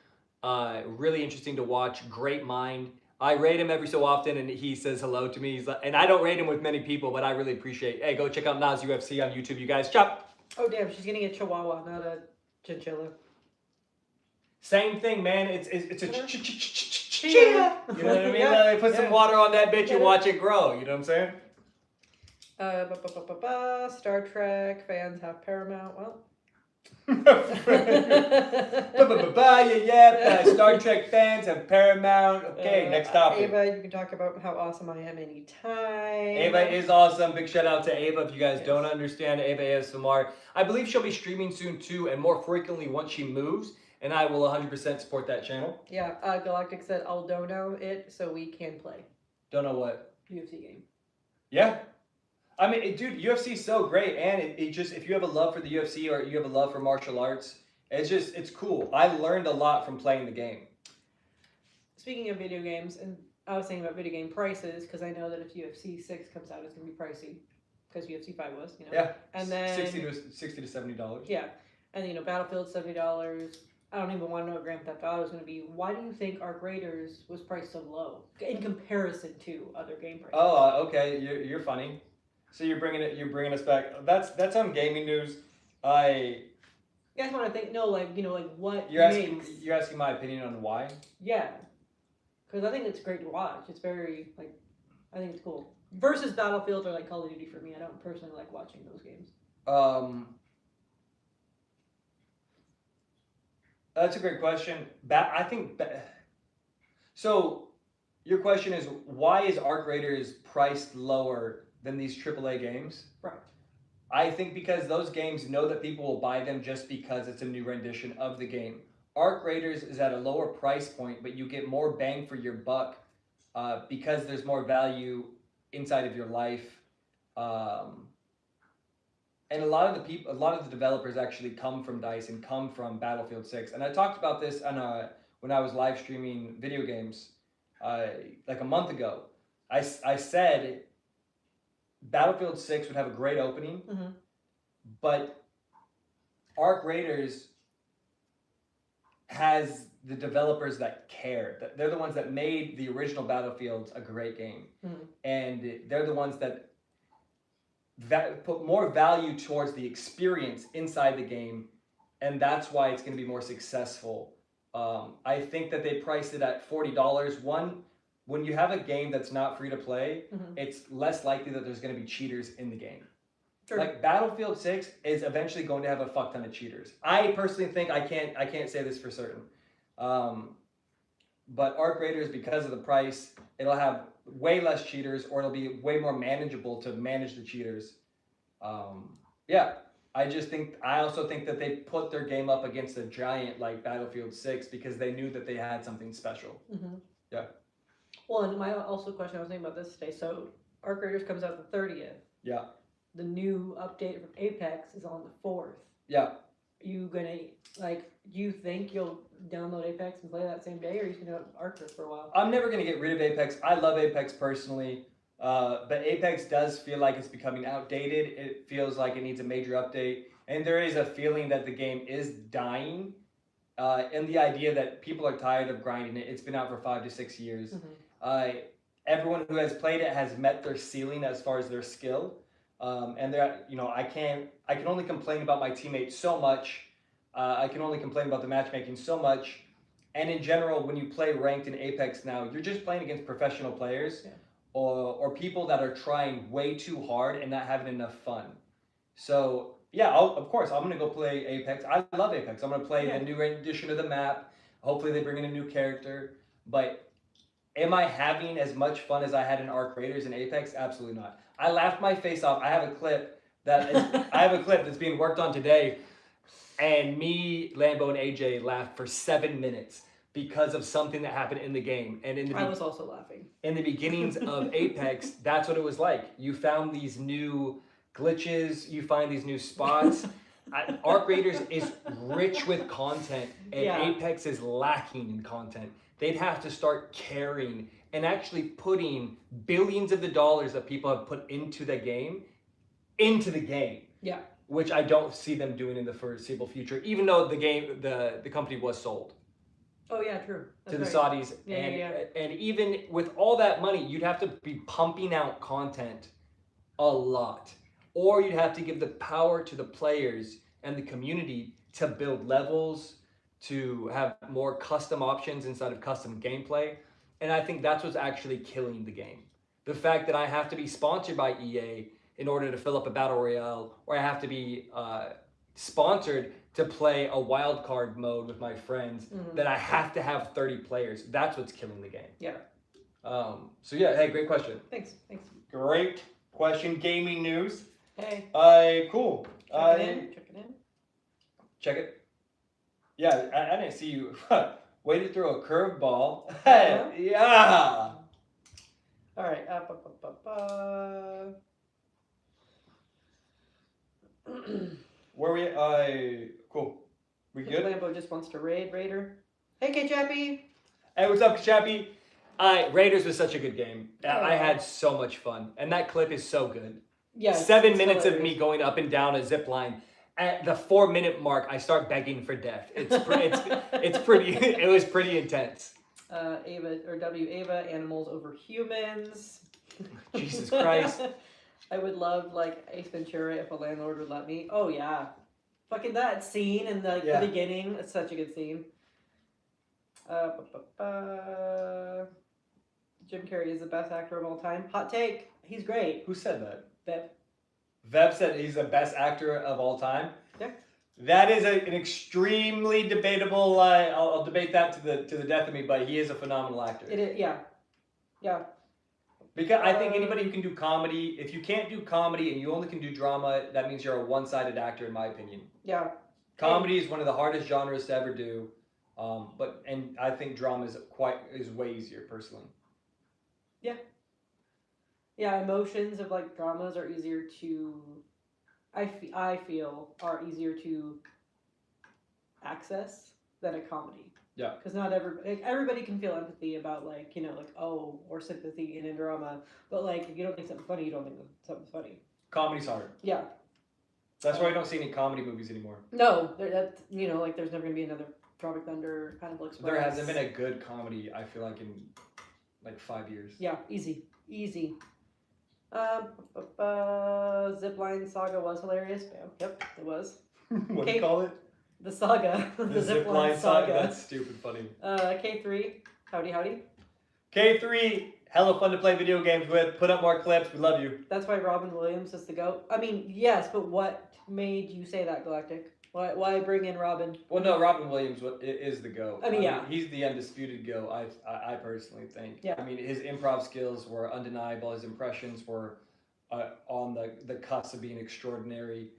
Really interesting to watch. Great mind. I rate him every so often, and he says hello to me. He's like, and I don't rate him with many people, but I really appreciate. Hey, go check out Nas UFC on YouTube, you guys. Chop. Oh damn, she's getting a Chihuahua, not a chinchilla. Same thing, man. It's a Cheetah. You know what I mean? Like, put some water on that bitch and watch it grow. You know what I'm saying? Star Trek fans have Paramount. Well. Star Trek fans have Paramount. Okay, next topic. Ava, you can talk about how awesome I am anytime. Ava is awesome. Big shout out to Ava. If you guys don't understand Ava ASMR, I believe she'll be streaming soon too, and more frequently once she moves. And I will 100% support that channel. Yeah, Galactic said I'll dono it so we can play. Don't know what? UFC game. Yeah. I mean, dude, UFC is so great, and it just, if you have a love for the UFC or you have a love for martial arts, it's cool. I learned a lot from playing the game. Speaking of video games, and I was saying about video game prices, because I know that if UFC 6 comes out, it's going to be pricey, because UFC 5 was, you know. Yeah, and then $60 to $70. Yeah, and you know, Battlefield $70. I don't even want to know what Grand Theft Auto is going to be. Why do you think Arc Raiders was priced so low in comparison to other game prices? Oh, okay, you're funny. So you're bringing us back. That's on gaming news. You guys want to think? No, like, you know, like what you're asking my opinion on why? Yeah, because I think it's great to watch. It's very I think it's cool. Versus Battlefield or like Call of Duty for me. I don't personally like watching those games. That's a great question. So your question is, why is Arc Raiders priced lower than these AAA games? Right. I think because those games know that people will buy them just because it's a new rendition of the game. Arc Raiders is at a lower price point, but you get more bang for your buck because there's more value inside of your life. And a lot of the developers actually come from DICE and come from Battlefield 6. And I talked about this when I was live streaming video games like a month ago. I said Battlefield 6 would have a great opening, but Arc Raiders has the developers that care. They're the ones that made the original Battlefields a great game. And they're the ones that put more value towards the experience inside the game, and that's why it's going to be more successful. I think that they priced it at $40. When you have a game that's not free to play, it's less likely that there's going to be cheaters in the game. Sure. Like Battlefield 6 is eventually going to have a fuck ton of cheaters. I personally think, I can't say this for certain, but Arc Raiders, because of the price, it'll have way less cheaters, or it'll be way more manageable to manage the cheaters. Yeah, I also think that they put their game up against a giant like Battlefield 6 because they knew that they had something special. Yeah. Well, and my also question, I was thinking about this today. So Arc Raiders comes out the 30th. Yeah. The new update from Apex is on the 4th. Yeah. You gonna do you think you'll download Apex and play that same day, or are you gonna Arc for a while? I'm never gonna get rid of Apex. I love Apex personally, but Apex does feel like it's becoming outdated. It feels like it needs a major update, and there is a feeling that the game is dying. And the idea that people are tired of grinding it. It's been out for 5 to 6 years. Everyone who has played it has met their ceiling as far as their skill. And they're, I can only complain about my teammates so much. I can only complain about the matchmaking so much. And in general, when you play ranked in Apex now, you're just playing against professional players, or people that are trying way too hard and not having enough fun. So yeah, of course, I'm gonna go play Apex. I love Apex. I'm gonna play the new edition of the map. Hopefully they bring in a new character. But Am I having as much fun as I had in Arc Raiders and Apex? Absolutely not. I laughed my face off. I have a clip that's being worked on today, and me, Lambo, and AJ laughed for 7 minutes because of something that happened in the game. And I was also laughing. In the beginnings of Apex, that's what it was like. You found these new glitches, you find these new spots. Arc Raiders is rich with content, and Apex is lacking in content. They'd have to start caring and actually putting billions of the dollars that people have put into the game. Yeah. Which I don't see them doing in the foreseeable future, even though the company was sold. Oh yeah, true. That's to the Saudis. And even with all that money, you'd have to be pumping out content a lot. Or you'd have to give the power to the players and the community to build levels, to have more custom options inside of custom gameplay. And I think that's what's actually killing the game. The fact that I have to be sponsored by EA in order to fill up a battle royale, or I have to be sponsored to play a wild card mode with my friends, that I have to have 30 players. That's what's killing the game. Yeah. So yeah, hey, great question. Thanks. Great question. Gaming news. Hey. Cool. Check it in. Check it. Yeah, I didn't see you. Way to throw a curveball. Yeah. All right. Where we? Cool. We good? Lambo just wants to raid Raider. Hey, K-Chappy. Hey, what's up, Chappy? Raiders was such a good game. I had so much fun, and that clip is so good. Yeah. 7 minutes hilarious. Of me going up and down a zip line. At the 4 minute mark, I start begging for death. It's pretty. It was pretty intense. Ava, animals over humans. Jesus Christ. I would love like Ace Ventura if a landlord would let me. Oh yeah, fucking that scene in the beginning. It's such a good scene. Jim Carrey is the best actor of all time. Hot take. He's great. Who said that? Bev. Vev said he's the best actor of all time. Yeah. That is an extremely debatable. I'll debate that to the death of me, but he is a phenomenal actor. It is. Yeah. Yeah. Because I think anybody who can do comedy, if you can't do comedy and you only can do drama, that means you're a one-sided actor, in my opinion. Yeah. Comedy is one of the hardest genres to ever do, and I think drama is way easier, personally. Yeah. Yeah, emotions of like dramas are easier to, I feel are easier to access than a comedy. Yeah. Because not everybody can feel empathy about or sympathy in a drama, but like if you don't think something's funny, you don't think something's funny. Comedy's hard. Yeah. That's why I don't see any comedy movies anymore. No, there's never gonna be another Tropic Thunder, Pineapple Express. There hasn't been a good comedy, I feel like, in like 5 years. Yeah, easy. Zipline Saga was hilarious. Yep, it was. What do you call it? The saga. The Zipline Saga. That's stupid funny. K3, howdy. K3, hella fun to play video games with. Put up more clips. We love you. That's why Robin Williams is the GOAT. I mean, yes, but what made you say that, Galactic? Why bring in Robin? Well, no, Robin Williams is the GOAT. I mean, he's the undisputed GOAT, I personally think. Yeah. I mean, his improv skills were undeniable. His impressions were on the cusp of being extraordinary.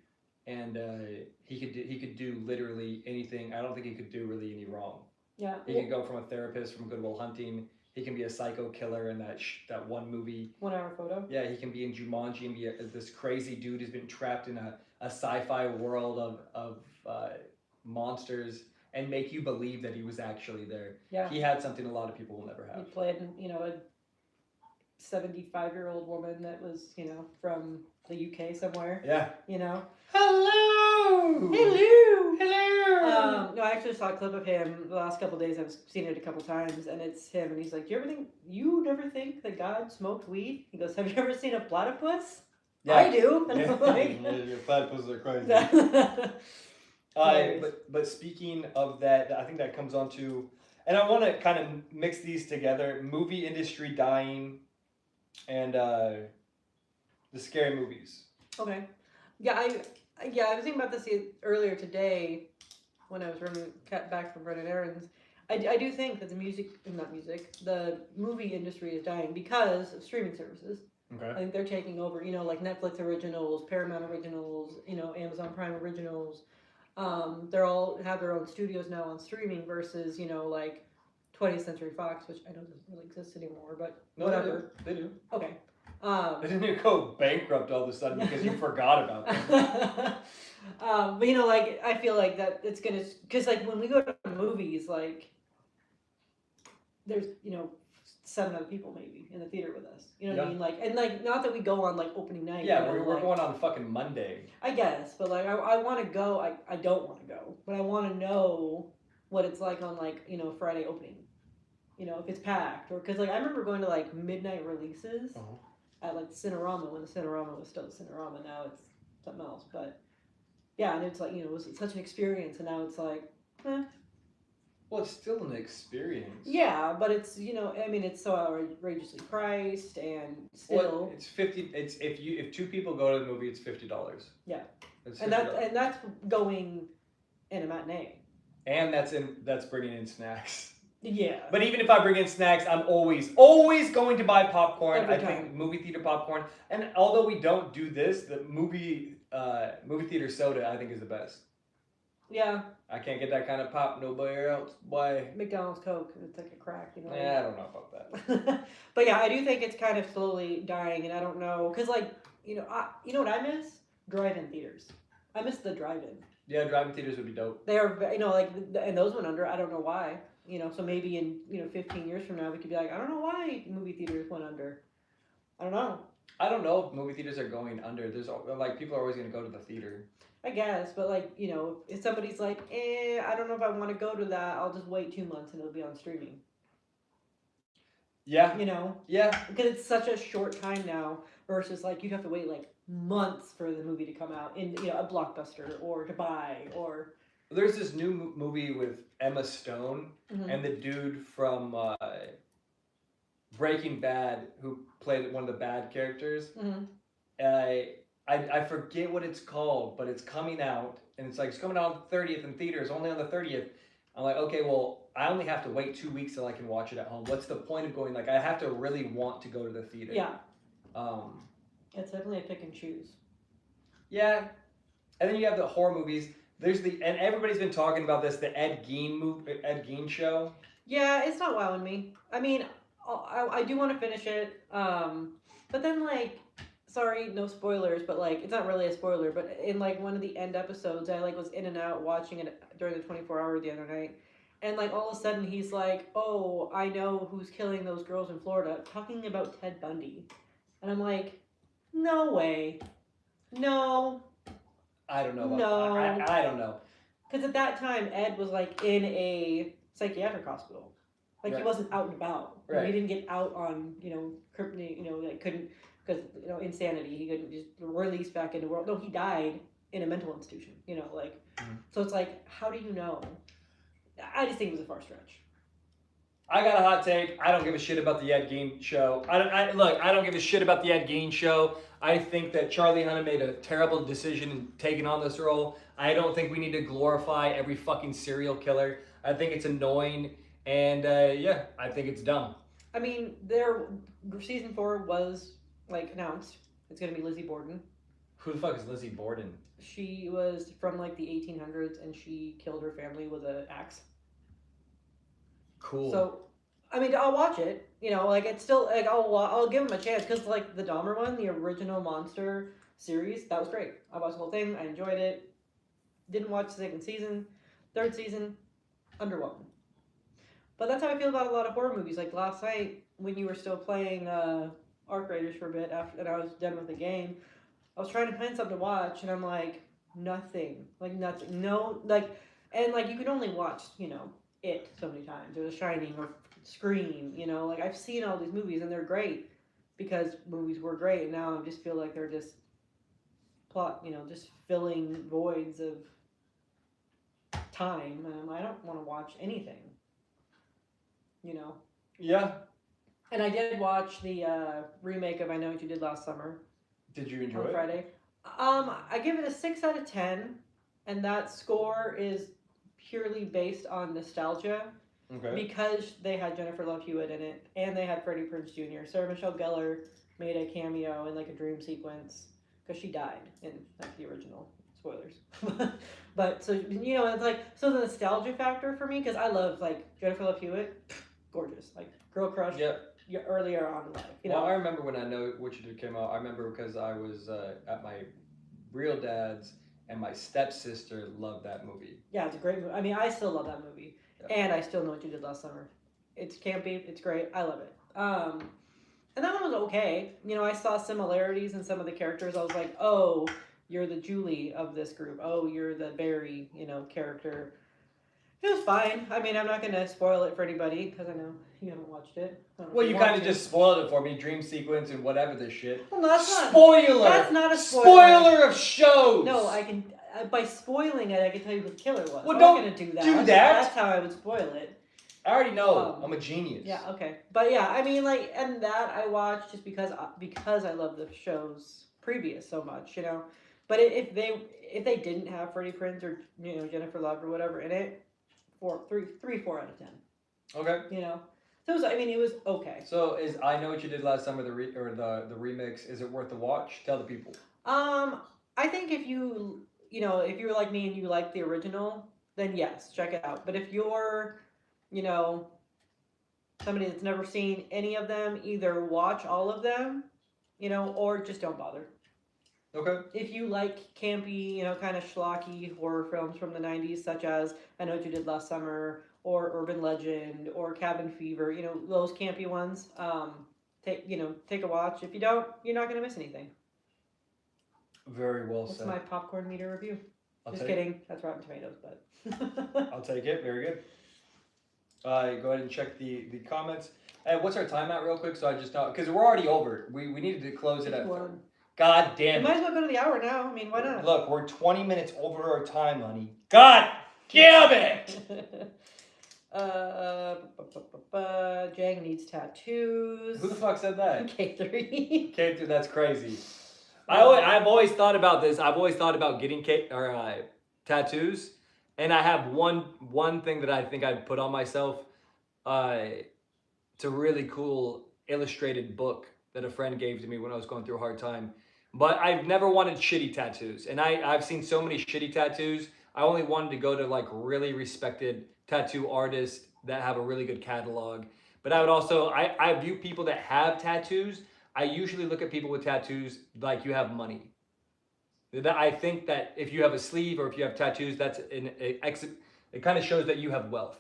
And he could do literally anything. I don't think he could do really any wrong. Yeah. He could go from a therapist from Good Will Hunting. He can be a psycho killer in that one movie. 1 Hour Photo. Yeah, he can be in Jumanji and be this crazy dude who's been trapped in a sci-fi world of monsters and make you believe that he was actually there. Yeah. He had something a lot of people will never have. He played, a 75-year-old woman that was, from the UK somewhere. Yeah. Hello. No, I actually saw a clip of him the last couple of days. I've seen it a couple times, and it's him, and he's like, you never think that God smoked weed? He goes, have you ever seen a platypus? Yeah. I do. And I'm like, your platypuses are crazy. But speaking of that, I think that comes on to, and I want to kind of mix these together, movie industry dying and the scary movies. Okay. Yeah, I was thinking about this earlier today when I was back from running errands. I do think that the movie industry is dying because of streaming services. Okay. I think they're taking over, like Netflix originals, Paramount originals, Amazon Prime originals. They're all have their own studios now on streaming versus, like 20th Century Fox, which I don't really exist anymore, but No, whatever. They do. Okay. They didn't go bankrupt all of a sudden because you forgot about them. But I feel like that it's gonna, because like when we go to movies, like there's 7 other people maybe in the theater with us. You know what I mean? Like, and like not that we go on like opening night. Yeah, we're going on fucking Monday. I guess, but like I want to go. I don't want to go, but I want to know what it's like on like Friday opening. If it's packed or because like I remember going to like midnight releases at like Cinerama when the Cinerama was still the Cinerama. Now it's something else, but yeah, and it's like it was such an experience, and now it's like. Well, it's still an experience. Yeah, but it's it's so outrageously priced and still. Well, it's 50. It's if 2 people go to the movie, it's $50. Yeah, It's and that's going in a matinee. And that's bringing in snacks. Yeah. But even if I bring in snacks, I'm always going to buy popcorn. Every I time. think movie theater popcorn. And although we don't do this, the movie theater soda I think is the best. Yeah. I can't get that kind of pop nowhere else. Why? McDonald's Coke. It's like a crack, Yeah, I don't know about that. But yeah, I do think it's kind of slowly dying, and I don't know, cause like you know what I miss? Drive-in theaters. I miss the drive-in. Yeah, drive-in theaters would be dope. They are, and those went under. I don't know why. So maybe in 15 years from now we could be like, I don't know why movie theaters went under. I don't know. I don't know if movie theaters are going under. There's like people are always going to go to the theater. I guess, but like if somebody's like, I don't know if I want to go to that, I'll just wait 2 months and it'll be on streaming. Yeah. Yeah. Because it's such a short time now versus like you'd have to wait like months for the movie to come out in a Blockbuster or to buy or. There's this new movie with Emma Stone and the dude from Breaking Bad who played one of the bad characters. I forget what it's called, but it's coming out, and it's coming out on the 30th in theaters, only on the 30th. I'm like, okay, well, I only have to wait 2 weeks till I can watch it at home. What's the point of going? Like, I have to really want to go to the theater. Yeah. It's definitely a pick and choose. Yeah. And then you have the horror movies. And everybody's been talking about this, the Ed Gein show. Yeah, it's not wowing me. I mean, I do want to finish it, but then like, sorry, no spoilers, but like, it's not really a spoiler, but in like one of the end episodes, I like was in and out watching it during the 24-hour the other night, and like all of a sudden he's like, oh, I know who's killing those girls in Florida, talking about Ted Bundy, and I'm like, no way, no. I don't know about that. I don't know. Because at that time, Ed was like in a psychiatric hospital. Like Right. He wasn't out and about. Right. He didn't get out on, couldn't, because, insanity. He couldn't just release back into the world. No, he died in a mental institution, So it's like, how do you know? I just think it was a far stretch. I got a hot take. I don't give a shit about the Ed Gein show. I don't give a shit about the Ed Gein show. I think that Charlie Hunnam made a terrible decision in taking on this role. I don't think we need to glorify every fucking serial killer. I think it's annoying, and I think it's dumb. I mean, season 4 was announced. It's gonna be Lizzie Borden. Who the fuck is Lizzie Borden? She was from the 1800s, and she killed her family with an axe. Cool. So, I mean, I'll watch it. It's still I'll give him a chance because the Dahmer one, the original Monster series, that was great. I watched the whole thing. I enjoyed it. Didn't watch the 2nd season, 3rd season, underwhelming. But that's how I feel about a lot of horror movies. Like last night when you were still playing Arc Raiders for a bit and I was done with the game, I was trying to find something to watch and I'm like nothing, nothing, no, and you can only watch it so many times, or The Shining, or Scream, I've seen all these movies and they're great because movies were great, and now I just feel like they're just plot, just filling voids of time, and I don't want to watch anything, Yeah. And I did watch the remake of I Know What You Did Last Summer. Did you enjoy on it? Friday. I give it a 6 out of 10, and that score is purely based on nostalgia Okay. because they had Jennifer Love Hewitt in it, and they had Freddie Prinze Jr. Sarah Michelle Gellar made a cameo in like a dream sequence because she died in like the original. Spoilers. But so it's like so the nostalgia factor for me because I love like Jennifer Love Hewitt, gorgeous, like girl crush. Yeah. Earlier on in life, Well, I remember when I Know What You Did came out. I remember because I was at my real dad's, and my stepsister loved that movie. Yeah, it's a great movie. I mean, I still love that movie, and I still Know What You Did Last Summer. It's campy. It's great. I love it. And that one was okay. I saw similarities in some of the characters. I was like, oh, you're the Julie of this group. Oh, you're the Barry, character. It was fine. I mean, I'm not going to spoil it for anybody because I know you haven't watched it. Well, you kind of just spoiled it for me. Dream sequence and whatever this shit. Well, no, that's not. Spoiler. That's not a spoiler. Spoiler of shows. No, I can. By spoiling it, I can tell you what the killer was. Well, I'm don't not going to do that. do that. That's how I would spoil it. I already know. I'm a genius. Yeah. Okay. But yeah, I mean, like, and that I watched just because I love the shows previous so much, But if they didn't have Freddie Prinze or Jennifer Love or whatever in it, 4 out of 10. Okay. So it was okay. So is I Know What You Did Last Summer the remix? Is it worth the watch? Tell the people. I think if if you're like me and you like the original, then yes, check it out. But if you're, somebody that's never seen any of them, either watch all of them, or just don't bother. Okay. If you like campy, kind of schlocky horror films from the 90s, such as I Know What You Did Last Summer, or Urban Legend, or Cabin Fever, those campy ones, take a watch. If you don't, you're not going to miss anything. Very well said. That's my popcorn meter review. Just kidding. That's Rotten Tomatoes, but. I'll take it. Very good. Go ahead and check the comments. Hey, what's our time at real quick? So I just thought, because we're already over. We needed to close it at. God damn it. You might as well go to the hour now. I mean, why not? Look, we're 20 minutes over our time, honey. God damn it! Jang needs tattoos. Who the fuck said that? K3. K3, that's crazy. I've always thought about this. I've always thought about getting tattoos, and I have one thing that I think I'd put on myself. It's a really cool illustrated book that a friend gave to me when I was going through a hard time. But I've never wanted shitty tattoos, and I've seen so many shitty tattoos. I only wanted to go to like really respected tattoo artists that have a really good catalog. But I would also I view people that have tattoos. I usually look at people with tattoos like you have money. I think that if you have a sleeve or if you have tattoos, that's it kind of shows that you have wealth.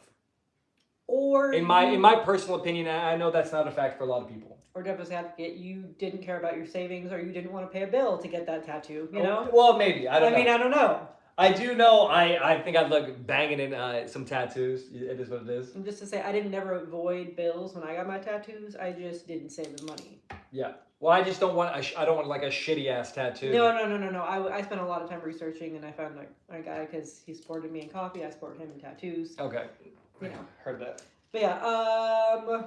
Or in my personal opinion, I know that's not a fact for a lot of people. Or devil's advocate, you didn't care about your savings, or you didn't want to pay a bill to get that tattoo. Well, maybe I don't know. I don't know. I do know. I think I'd look banging in some tattoos. It is what it is. And just to say, I didn't never avoid bills when I got my tattoos. I just didn't save the money. Yeah. Well, I just don't want. I don't want like a shitty ass tattoo. No. I spent a lot of time researching, and I found a guy because he supported me in coffee. I support him in tattoos. Okay. Heard that. But yeah.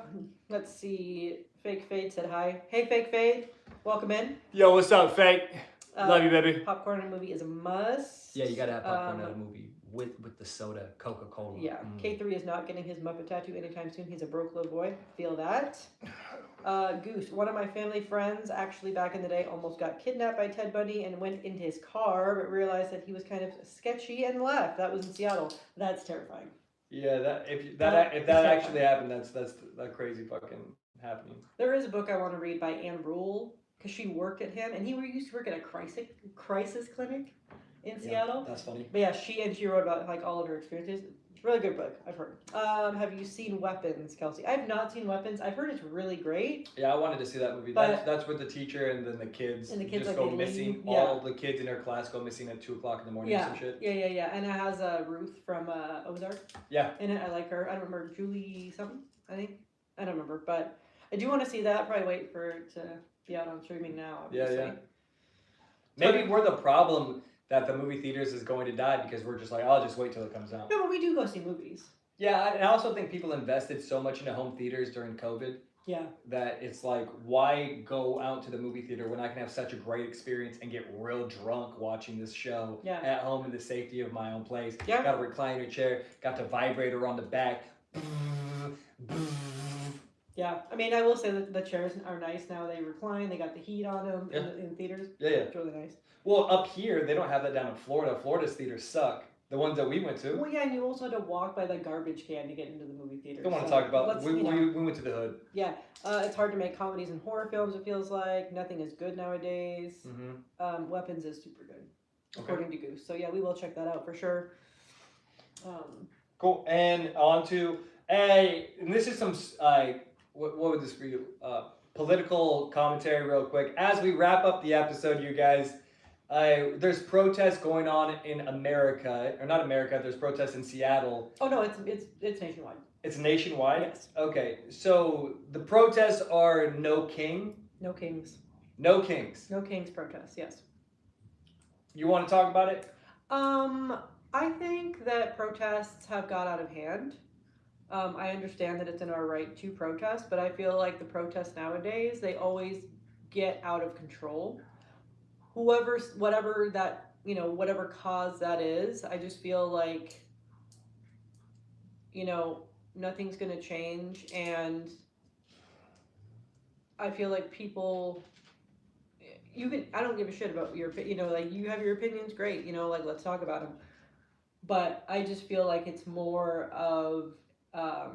Let's see. Fake Fade said hi. Hey, Fake Fade. Welcome in. Yo, what's up, Fake? Love you, baby. Popcorn in a movie is a must. Yeah, you gotta have popcorn at a movie with the soda, Coca-Cola. Yeah, K3 is not getting his Muppet tattoo anytime soon. He's a broke little boy. Feel that. Goose, one of my family friends, actually back in the day, almost got kidnapped by Ted Bundy and went into his car, but realized that he was kind of sketchy and left. That was in Seattle. That's terrifying. Yeah, if that actually happened, that's that crazy fucking happening. There is a book I want to read by Anne Rule, because she worked at him, and he used to work at a crisis clinic in Seattle. That's funny. But yeah, she wrote about like all of her experiences. Really good book, I've heard. Have you seen Weapons, Kelsey? I've not seen Weapons. I've heard it's really great. Yeah, I wanted to see that movie. That's with the teacher and then the kids. And the kids just like go missing. Yeah. All the kids in their class go missing at 2:00 in the morning. Yeah. Or some shit. Yeah. And it has Ruth from Ozark. Yeah. In it, I like her. I don't remember Julie something. I think I don't remember, but I do want to see that. Probably wait for it to be out on streaming now. Obviously. Yeah. Maybe we're the problem that the movie theaters is going to die because we're just like, I'll just wait till it comes out. No, but we do go see movies. Yeah, and I also think people invested so much into home theaters during COVID. Yeah. That it's like, why go out to the movie theater when I can have such a great experience and get real drunk watching this show at home in the safety of my own place? Yeah. Got a recliner chair, got the vibrator on the back, Yeah, I mean, I will say that the chairs are nice now. They recline. They got the heat on them in theaters. Yeah. It's really nice. Well, up here they don't have that down in Florida. Florida's theaters suck. The ones that we went to. Well, yeah, and you also had to walk by the garbage can to get into the movie theater. Don't want to talk about. We went to the hood. Yeah, it's hard to make comedies and horror films. It feels like nothing is good nowadays. Mm-hmm. Weapons is super good, according to Goose. So yeah, we will check that out for sure. Cool. And on to and this is some what would this be? Political commentary, real quick, as we wrap up the episode, you guys. There's protests going on in America, or not America. There's protests in Seattle. Oh no, it's nationwide. It's nationwide. Yes. Okay, so the protests are no king. No kings. No kings. No kings protests. Yes. You want to talk about it? I think that protests have got out of hand. I understand that it's in our right to protest, but I feel like the protests nowadays, they always get out of control. Whatever that, whatever cause that is, I just feel like, nothing's going to change. And I feel like people, I don't give a shit about your, like you have your opinions, great, like let's talk about them. But I just feel like it's more of a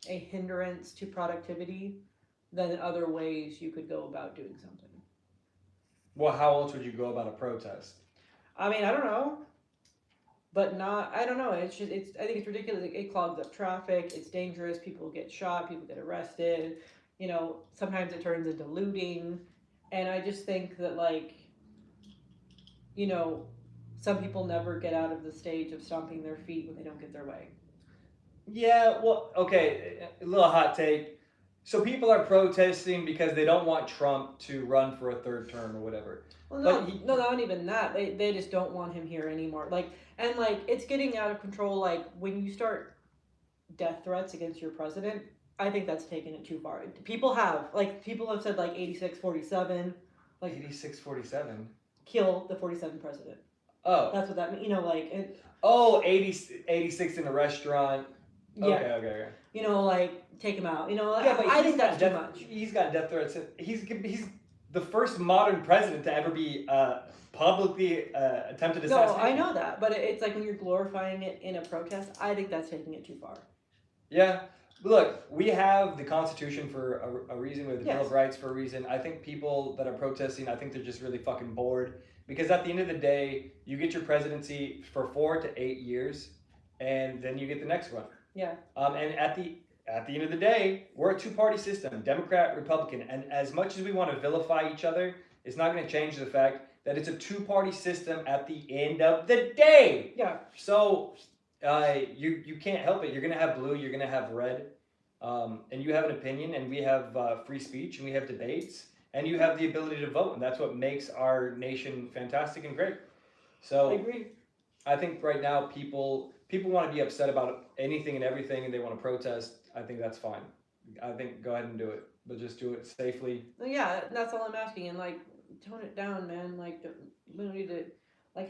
hindrance to productivity than other ways you could go about doing something. Well, how else would you go about a protest? I mean, I don't know. But I don't know. I think it's ridiculous. It clogs up traffic. It's dangerous. People get shot. People get arrested. Sometimes it turns into looting. And I just think that, some people never get out of the stage of stomping their feet when they don't get their way. Yeah, well, okay, a little hot take. So people are protesting because they don't want Trump to run for a third term or whatever. Well, no, not even that. They just don't want him here anymore. It's getting out of control. Like, when you start death threats against your president, I think that's taken it too far. People have said, 86-47. 86-47? Kill the 47 president. Oh. That's what that means, 86 in a restaurant. Yeah. Okay. Take him out. But I think that's too much. He's got death threats. He's the first modern president to ever be publicly attempted assassination. No, I know that, but it's like when you're glorifying it in a protest, I think that's taking it too far. Yeah. Look, we have the Constitution for a reason. We have the Bill of Rights for a reason. I think people that are protesting, I think they're just really fucking bored. Because at the end of the day, you get your presidency for 4 to 8 years, and then you get the next one. Yeah. And at the end of the day, we're a two-party system, Democrat, Republican. And as much as we want to vilify each other, it's not going to change the fact that it's a two-party system at the end of the day. Yeah. So you can't help it. You're going to have blue, you're going to have red, and you have an opinion, and we have free speech, and we have debates, and you have the ability to vote, and that's what makes our nation fantastic and great. So I agree. I think right now people want to be upset about anything and everything, and they want to protest. I think that's fine. I think go ahead and do it, but just do it safely. Yeah, that's all I'm asking. And tone it down, man. We don't need to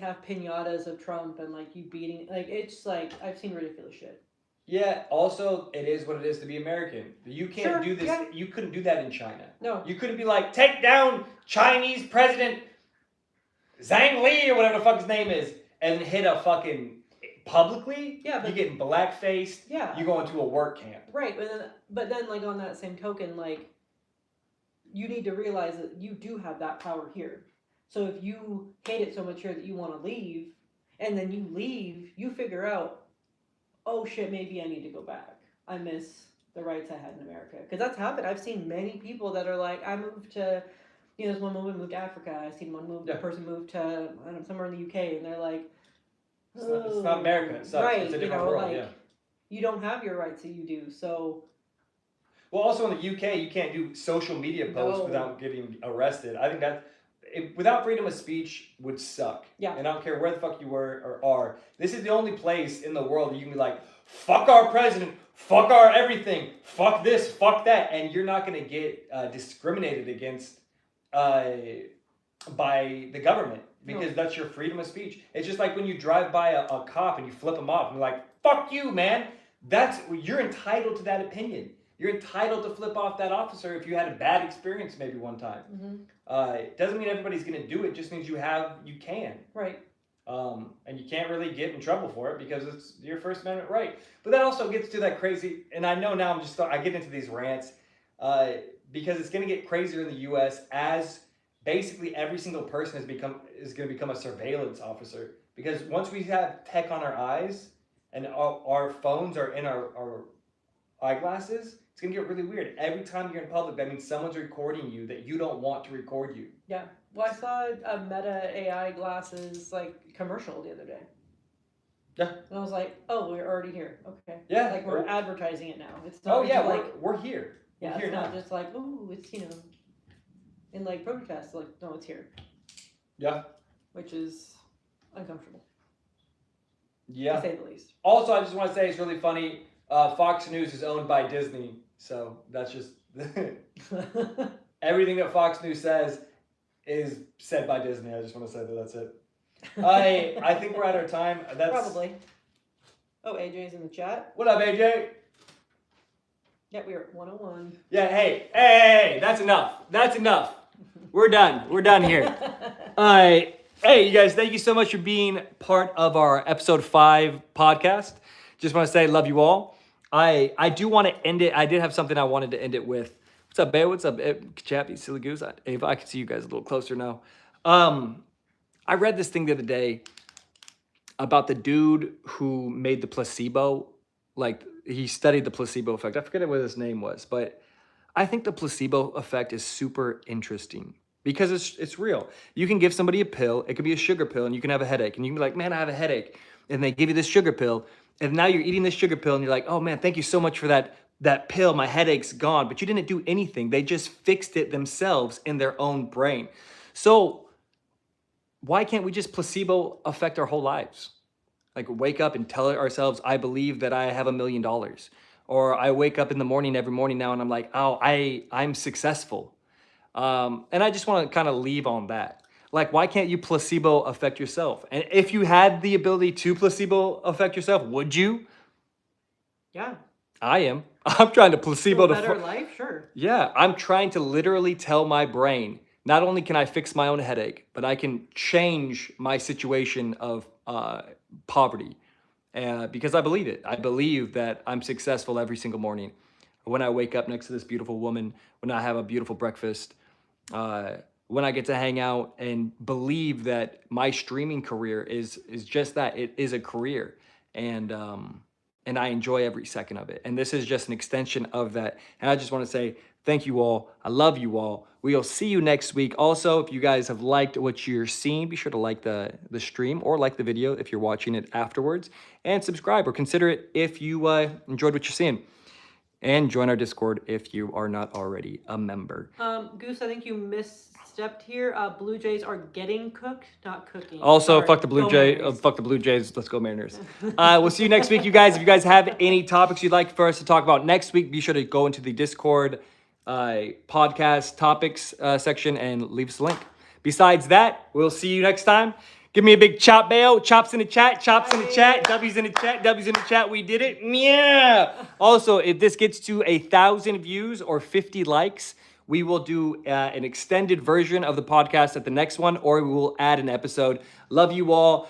have piñatas of Trump and you beating. It's I've seen ridiculous shit. Yeah. Also, it is what it is to be American. You can't do this. Yeah. You couldn't do that in China. No. You couldn't be take down Chinese President Zhang Li or whatever the fuck his name is, and hit a fucking. Publicly, yeah, you're getting black-faced. Yeah, you go into a work camp. Right, but then, on that same token, you need to realize that you do have that power here. So if you hate it so much here that you want to leave, and then you leave, you figure out, oh shit, maybe I need to go back. I miss the rights I had in America, because that's happened. I've seen many people that are I moved to, there's one woman moved to Africa. I've seen one person moved to somewhere in the UK, and they're it's not America. It sucks. Right, it's a different world. You don't have your rights that you do. So. Well, also in the UK, you can't do social media posts without getting arrested. I think without freedom of speech would suck. Yeah. And I don't care where the fuck you were or are. This is the only place in the world that you can be fuck our president, fuck our everything, fuck this, fuck that, and you're not going to get discriminated against by the government. Because that's your freedom of speech. It's just like when you drive by a cop and you flip him off and you're fuck you, man. you're entitled to that opinion. You're entitled to flip off that officer if you had a bad experience maybe one time. It doesn't mean everybody's going to do it. It just means you can. Right. And you can't really get in trouble for it because it's your First Amendment right. But that also gets to that crazy, and I know now I get into these rants because it's going to get crazier in the U.S. as basically every single person is going to become a surveillance officer. Because once we have tech on our eyes and our phones are in our eyeglasses, it's going to get really weird. Every time you're in public, that means someone's recording you that you don't want to record you. Yeah. Well, I saw a Meta AI glasses commercial the other day. Yeah. And I was like, oh, we're already here. Okay. Yeah. Like we're advertising it now. It's not we're here. Yeah, we're here it's not now. just like, oh, it's, in protests. Like, no, it's here. Yeah. Which is uncomfortable. Yeah. To say the least. Also, I just want to say it's really funny. Fox News is owned by Disney, so that's just everything that Fox News says is said by Disney. I just want to say that's it. I think we're at our time. Probably. Oh, AJ's in the chat. What up, AJ? Yeah, we are at 101. Yeah, hey, that's enough. We're done here. Hey, you guys, thank you so much for being part of our episode 5 podcast. Just want to say, love you all. I do want to end it. I did have something I wanted to end it with. What's up, babe? What's up, Chappie, Silly Goose? Ava, I can see you guys a little closer now. I read this thing the other day about the dude who made the placebo. He studied the placebo effect. I forget what his name was, but I think the placebo effect is super interesting because it's real. You can give somebody a pill. It could be a sugar pill, and you can have a headache. And you can be like, man, I have a headache. And they give you this sugar pill. And now you're eating this sugar pill, and you're like, oh, man, thank you so much for that pill. My headache's gone. But you didn't do anything. They just fixed it themselves in their own brain. So why can't we just placebo affect our whole lives? Like wake up and tell ourselves, I believe that I have $1 million. Or I wake up in the morning every morning now and I'm like, oh, I'm successful. And I just want to kind of leave on that. Like, why can't you placebo affect yourself? And if you had the ability to placebo affect yourself, would you? Yeah. I am. I'm trying to placebo to better life, sure. Yeah, I'm trying to literally tell my brain, not only can I fix my own headache, but I can change my situation of poverty because I believe it. I believe that I'm successful every single morning. When I wake up next to this beautiful woman, when I have a beautiful breakfast, when I get to hang out and believe that my streaming career is just that. It is a career. And I enjoy every second of it. And this is just an extension of that. And I just want to say thank you all. I love you all. We'll see you next week. Also, if you guys have liked what you're seeing, be sure to like the stream or like the video if you're watching it afterwards. And subscribe or consider it if you enjoyed what you're seeing. And join our Discord if you are not already a member. Goose, I think you misstepped here. Blue Jays are getting cooked, not cooking. Also, Sorry. fuck the Blue Jays. Let's go Mariners. We'll see you next week, you guys. If you guys have any topics you'd like for us to talk about next week, be sure to go into the Discord podcast topics section and leave us a link. Besides that, we'll see you next time. Give me a big chop, Bayo. Chops in the chat. Chops in the chat. W's in the chat. W's in the chat. We did it. Yeah. Also, if this gets to 1,000 views or 50 likes, we will do an extended version of the podcast at the next one, or we will add an episode. Love you all.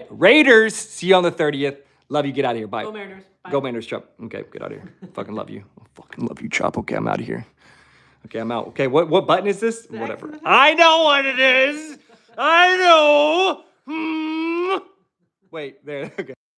Raiders, see you on the 30th. Love you. Get out of here. Bye. Go Mariners. Bye. Go Mariners, Chop. Okay, get out of here. Fucking love you. Fucking love you, Chop. Okay, I'm out of here. Okay, I'm out. Okay, what button is this? Whatever. I know what it is. I know. Wait, there. Okay.